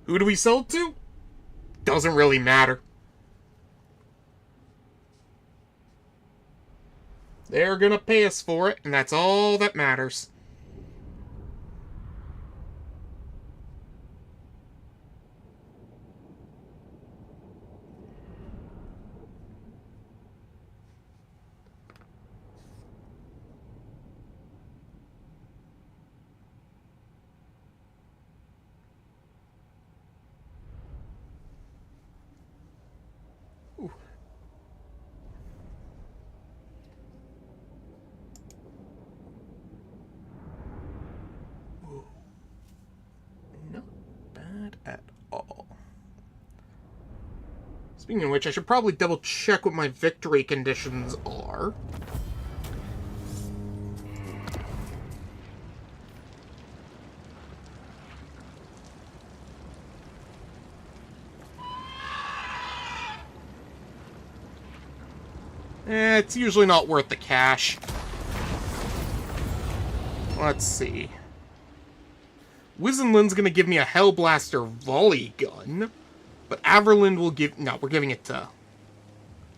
Who do we sell it to? Doesn't really matter. They're gonna pay us for it, and that's all that matters. Not bad at all. Speaking of which, I should probably double check what my victory conditions are. It's usually not worth the cash. Let's see. Wizenlin's gonna give me a Hellblaster volley gun, but Averland will give... No, we're giving it to...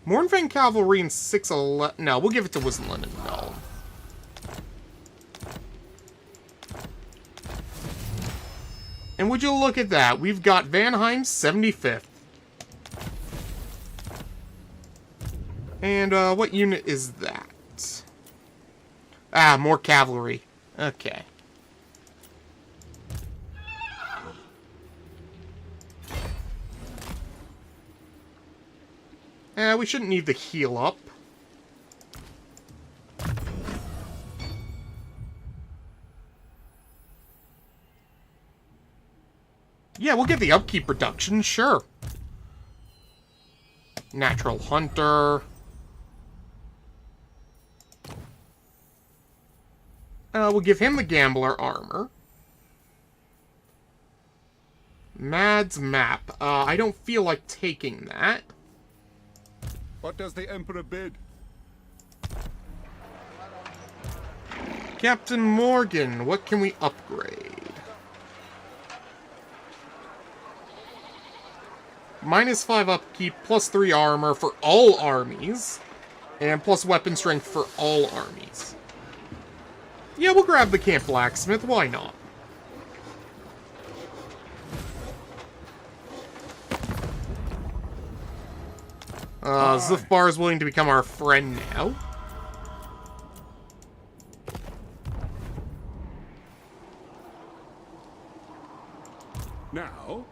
Mornfang Cavalry and 611... No, we'll give it to Wizenlin and Null. And would you look at that, we've got Vanheim 75th. And, what unit is that? Ah, more cavalry. Okay. We shouldn't need the heal up. Yeah, we'll get the upkeep reduction, sure. Natural Hunter. We'll give him the Gambler armor. Mad's Map. I don't feel like taking that. What does the Emperor bid? Captain Morgan, what can we upgrade? -5 upkeep, +3 armor for all armies, and plus weapon strength for all armies. Yeah, we'll grab the Camp Blacksmith, why not? Zufbar is willing to become our friend now. Now,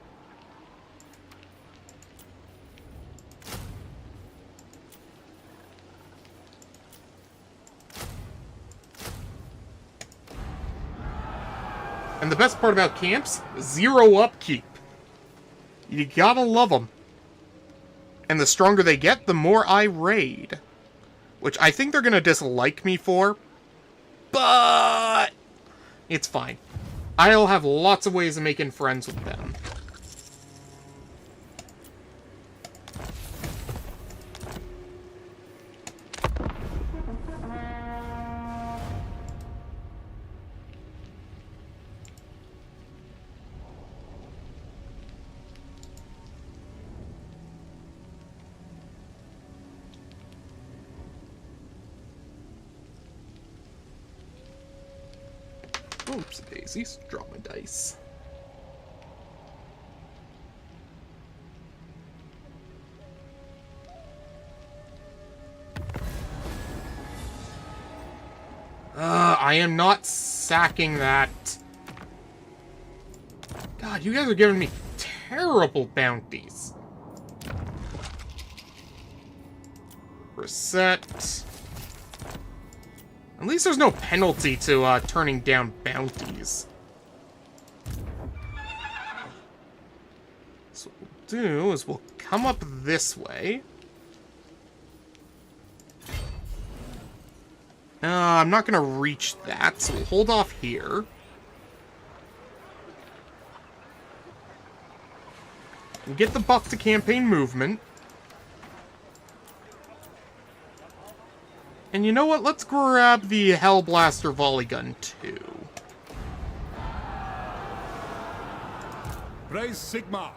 And the best part about camps, 0 upkeep. You gotta love them. And the stronger they get, the more I raid. Which I think they're gonna dislike me for. But it's fine. I'll have lots of ways of making friends with them. Oops, daisies. Drop my dice. I am not sacking that. God, you guys are giving me terrible bounties. Reset. At least there's no penalty to turning down bounties. So what we'll do is we'll come up this way. I'm not going to reach that, so we'll hold off here. We'll get the buff to campaign movement. And you know what? Let's grab the Hellblaster Volley Gun, too. praise Sigma.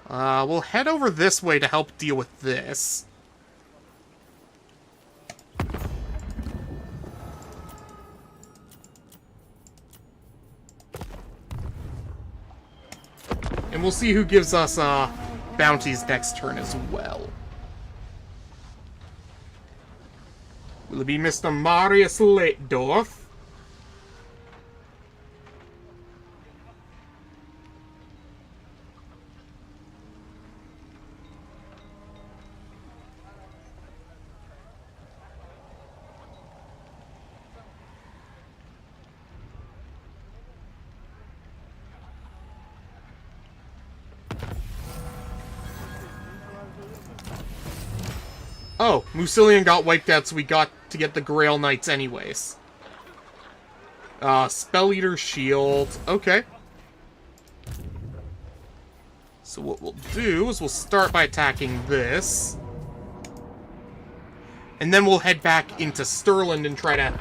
We'll head over this way to help deal with this. And we'll see who gives us bounties next turn as well. Will it be Mr. Marius Leitdorf? Oh, Musilian got wiped out, so we got to get the Grail Knights anyways. Spell Eater Shield. Okay. So what we'll do is we'll start by attacking this. And then we'll head back into Stirland and try to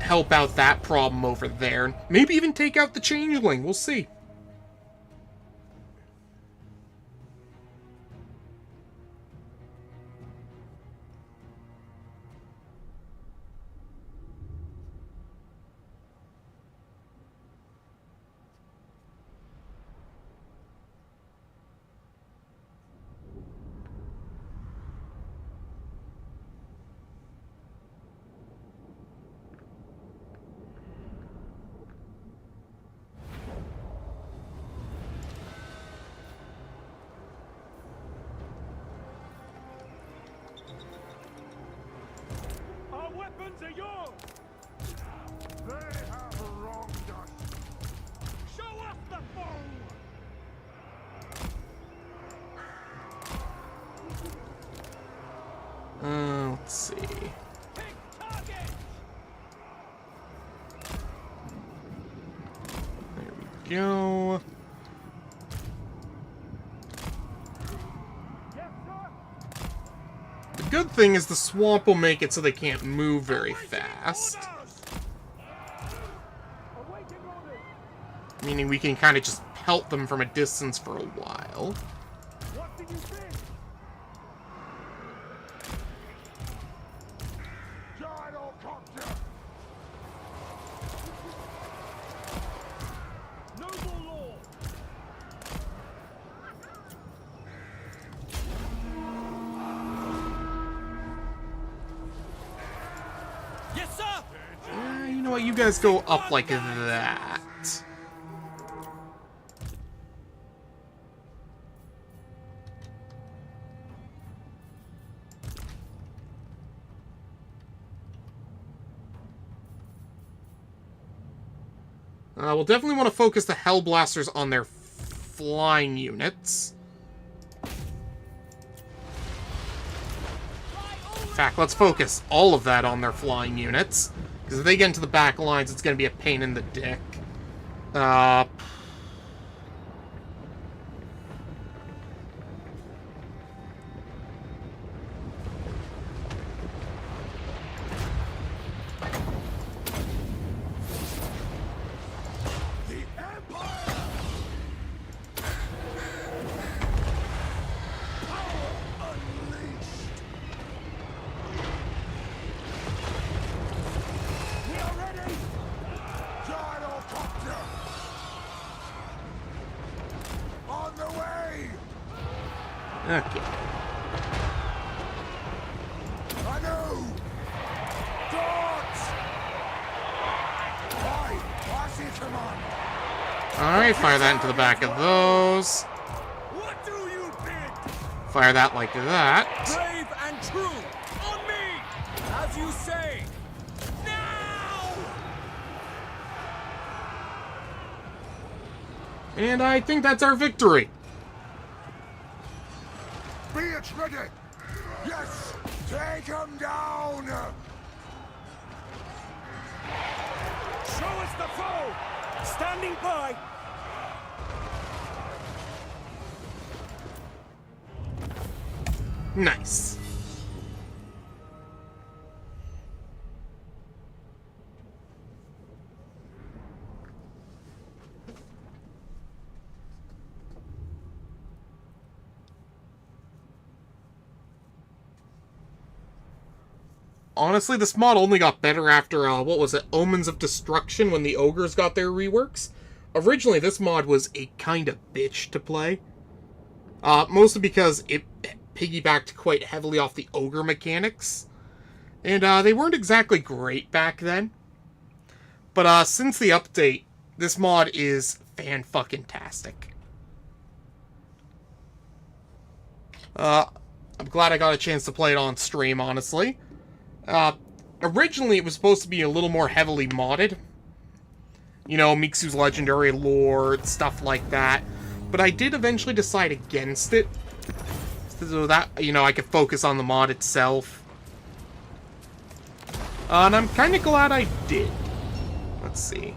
help out that problem over there. Maybe even take out the Changeling. We'll see. Our weapons are yours! They have wronged us. Show us the foe! Let's see. Pick target! There we go. Yes, sir! The good thing is the swamp will make it so they can't move very fast. Awaiting orders! Meaning we can kind of just pelt them from a distance for a while. What did you think? Gyrocopter! Noble lord! Yes, sir! You know what? You guys go up like that. We'll definitely want to focus the Hellblasters on their flying units. In fact, let's focus all of that on their flying units. Because if they get into the back lines, it's going to be a pain in the dick. Okay. I know! Dogs! Why? What's your command? Alright, fire that into the back of those. What do you think? Fire that like that. Brave and true! On me! As you say! Now! And I think that's our victory. Be it ready! Yes! Take him down! Show us the foe! Standing by! Nice. Honestly, this mod only got better after, what was it, Omens of Destruction, when the Ogres got their reworks. Originally, this mod was a kind of bitch to play. Mostly because it piggybacked quite heavily off the Ogre mechanics. And they weren't exactly great back then. But since the update, this mod is fan-fucking-tastic. I'm glad I got a chance to play it on stream, honestly. Originally, it was supposed to be a little more heavily modded. You know, Mixu's legendary lore, stuff like that. But I did eventually decide against it. So that, you know, I could focus on the mod itself. And I'm kind of glad I did. Let's see.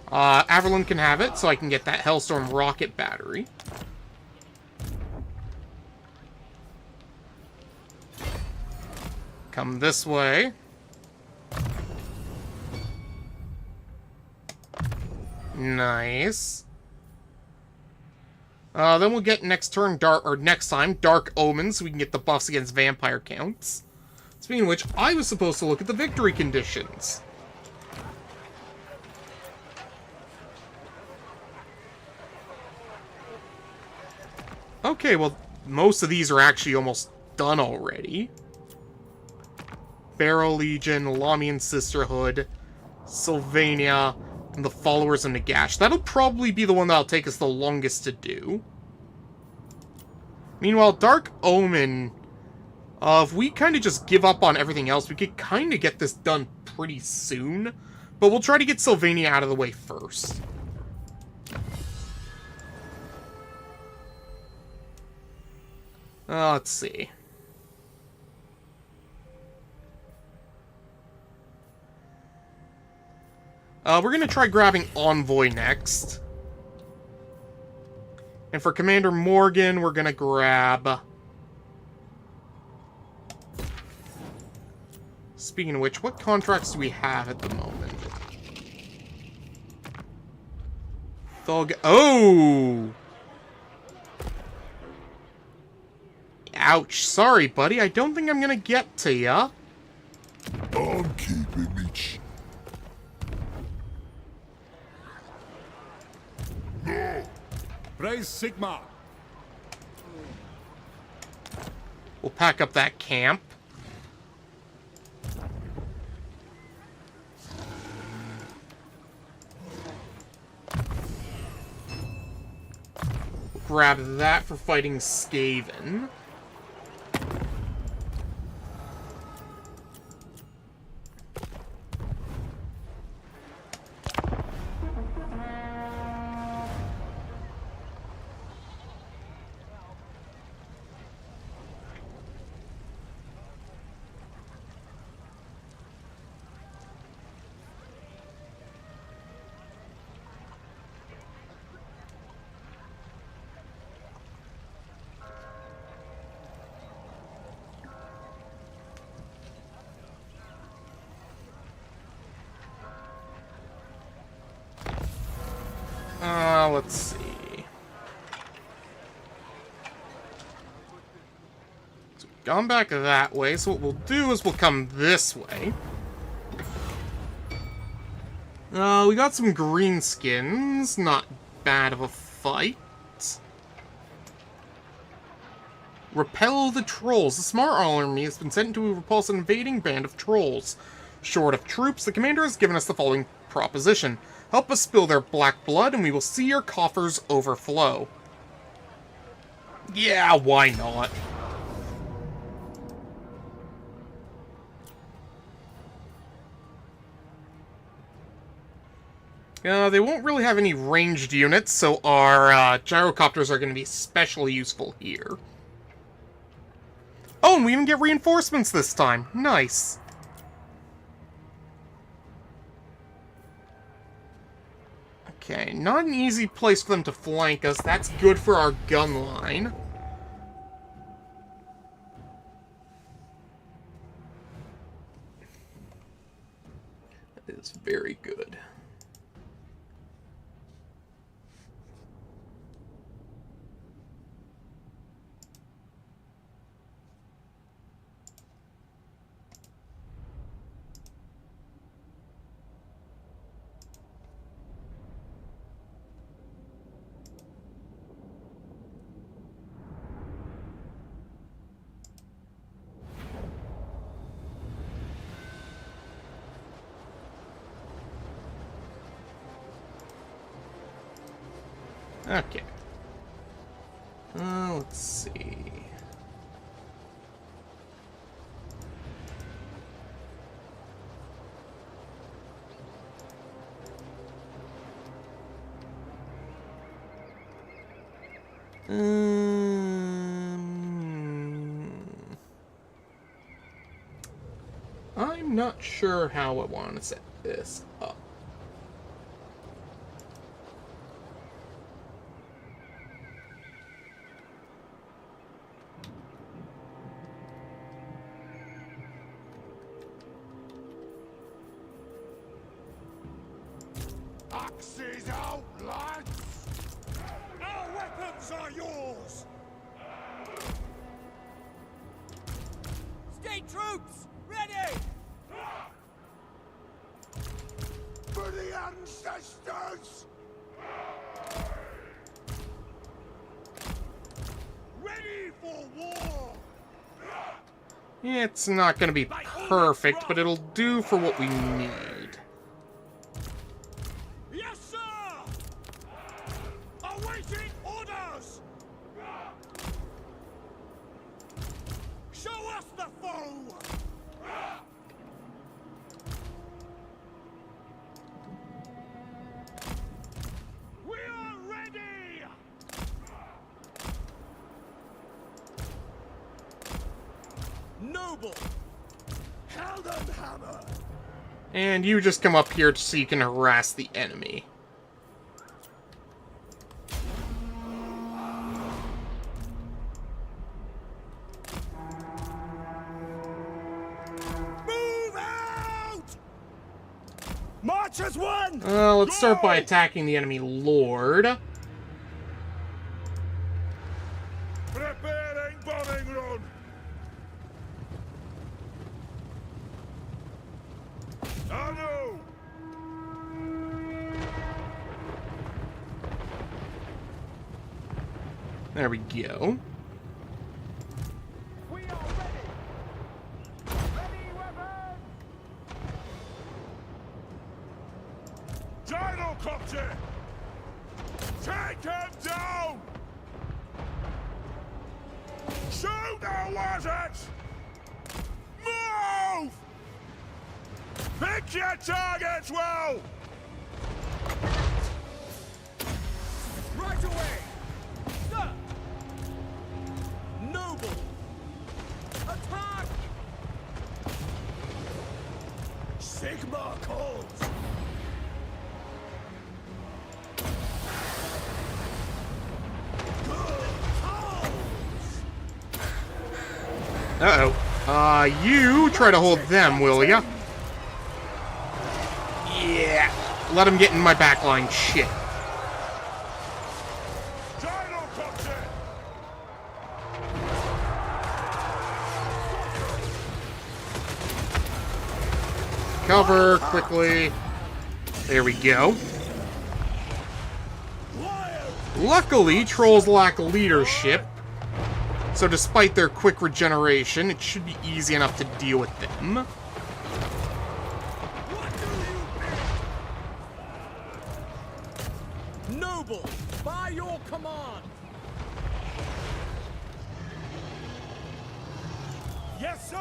Averlin can have it, so I can get that Hellstorm rocket battery. Come this way. Nice. Then we'll get next turn next time Dark Omens, so we can get the buffs against vampire counts. Speaking of which, I was supposed to look at the victory conditions. Okay, well, most of these are actually almost done already. Barrow Legion, Lamian Sisterhood, Sylvania, and the Followers of Nagash. That'll probably be the one that'll take us the longest to do. Meanwhile, Dark Omen, if we kind of just give up on everything else, we could kind of get this done pretty soon. But we'll try to get Sylvania out of the way first. Let's see. We're going to try grabbing Envoy next. And for Commander Morgan, we're going to grab... Speaking of which, what contracts do we have at the moment? Thug. Oh! Ouch. Sorry, buddy. I don't think I'm gonna get to ya. I'm keeping me Praise Sigma. We'll pack up that camp. We'll grab that for fighting Skaven. Let's see. So we've gone back that way, so what we'll do is we'll come this way. We got some green skins. Not bad of a fight. Repel the trolls. The smart army has been sent to repulse an invading band of trolls. Short of troops, the commander has given us the following proposition. Help us spill their black blood, and we will see your coffers overflow. Yeah, why not? They won't really have any ranged units, so our gyrocopters are going to be especially useful here. Oh, and we even get reinforcements this time. Nice. Okay, not an easy place for them to flank us. That's good for our gun line. That is very good. Okay. Let's see. I'm not sure how I want to set this up. Axes out, lads! Our weapons are yours! State troops, ready! For the ancestors! Ready for war! It's not going to be perfect, but it'll do for what we need. Yes, sir! Awaiting orders! Show us the foe! We are ready! Noble! Heldenhammer! And you just come up here so you can harass the enemy. Move out! March Archers won! Let's start by attacking the enemy lord. Preparing bombing run! Anu! There we go. We are ready! Ready, weapons! Gyrocopter! Take him down! Shoot our wizards! Move! Pick your targets well! Right away! Sir! Noble! Attack! Sigma calls! Uh-oh. You try to hold them, will ya? Yeah. Let them get in my backline. Shit. Gyrocopter! Cover quickly. There we go. Luckily, trolls lack leadership, so despite their quick regeneration, it should be easy enough to deal with them. Noble, by your command! Yes, sir!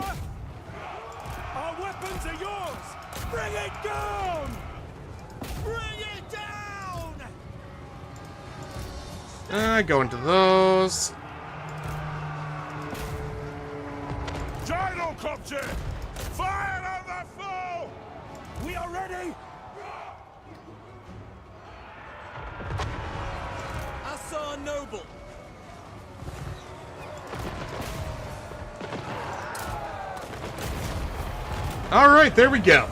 Our weapons are yours! Bring it down! Bring it down! Go into those. Gyrocopter! Fire on the foe! We are ready! Assar Noble! Alright, there we go.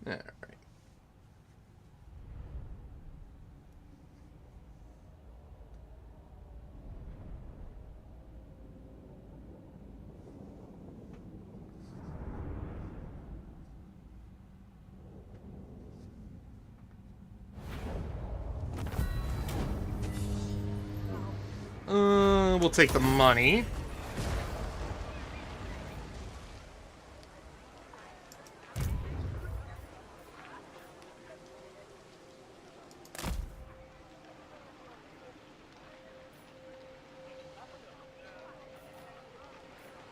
Alright. We'll take the money.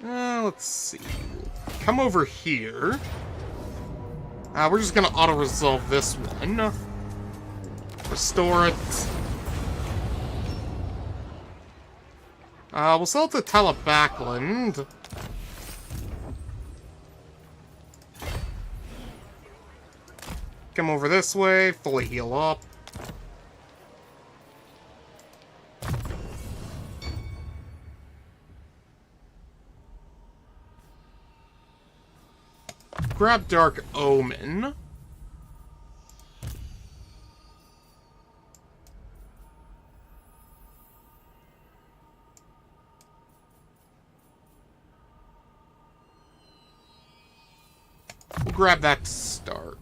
Let's see. Come over here. We're just gonna auto-resolve this one. Restore it. We'll sell it to Telebackland. Come over this way, fully heal up. Grab Dark Omen. We'll grab that to start.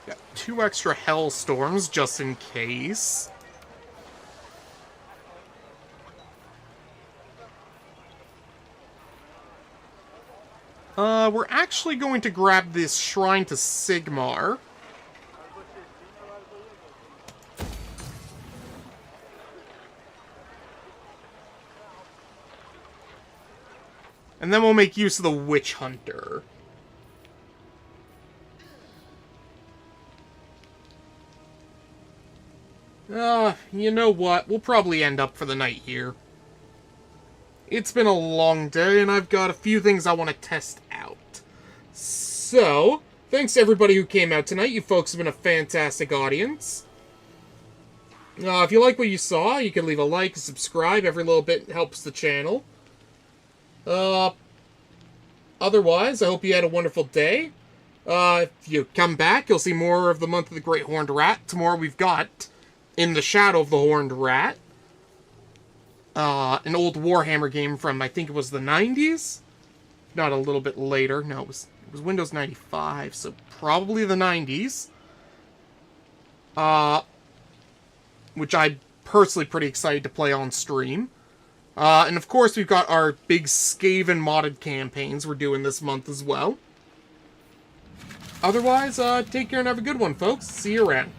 Got 2 extra Hellstorms just in case. we're actually going to grab this shrine to Sigmar. And then we'll make use of the Witch Hunter. You know what? We'll probably end up for the night here. It's been a long day, and I've got a few things I want to test out. So, thanks to everybody who came out tonight. You folks have been a fantastic audience. If you like what you saw, you can leave a like, subscribe. Every little bit helps the channel. Otherwise, I hope you had a wonderful day. If you come back, you'll see more of the Month of the Great Horned Rat. Tomorrow we've got In the Shadow of the Horned Rat. An old Warhammer game from, I think it was the 90s? Not a little bit later. No, it was Windows 95, so probably the 90s. Which I'm personally pretty excited to play on stream. And of course, we've got our big Skaven modded campaigns we're doing this month as well. Otherwise, take care and have a good one, folks. See you around.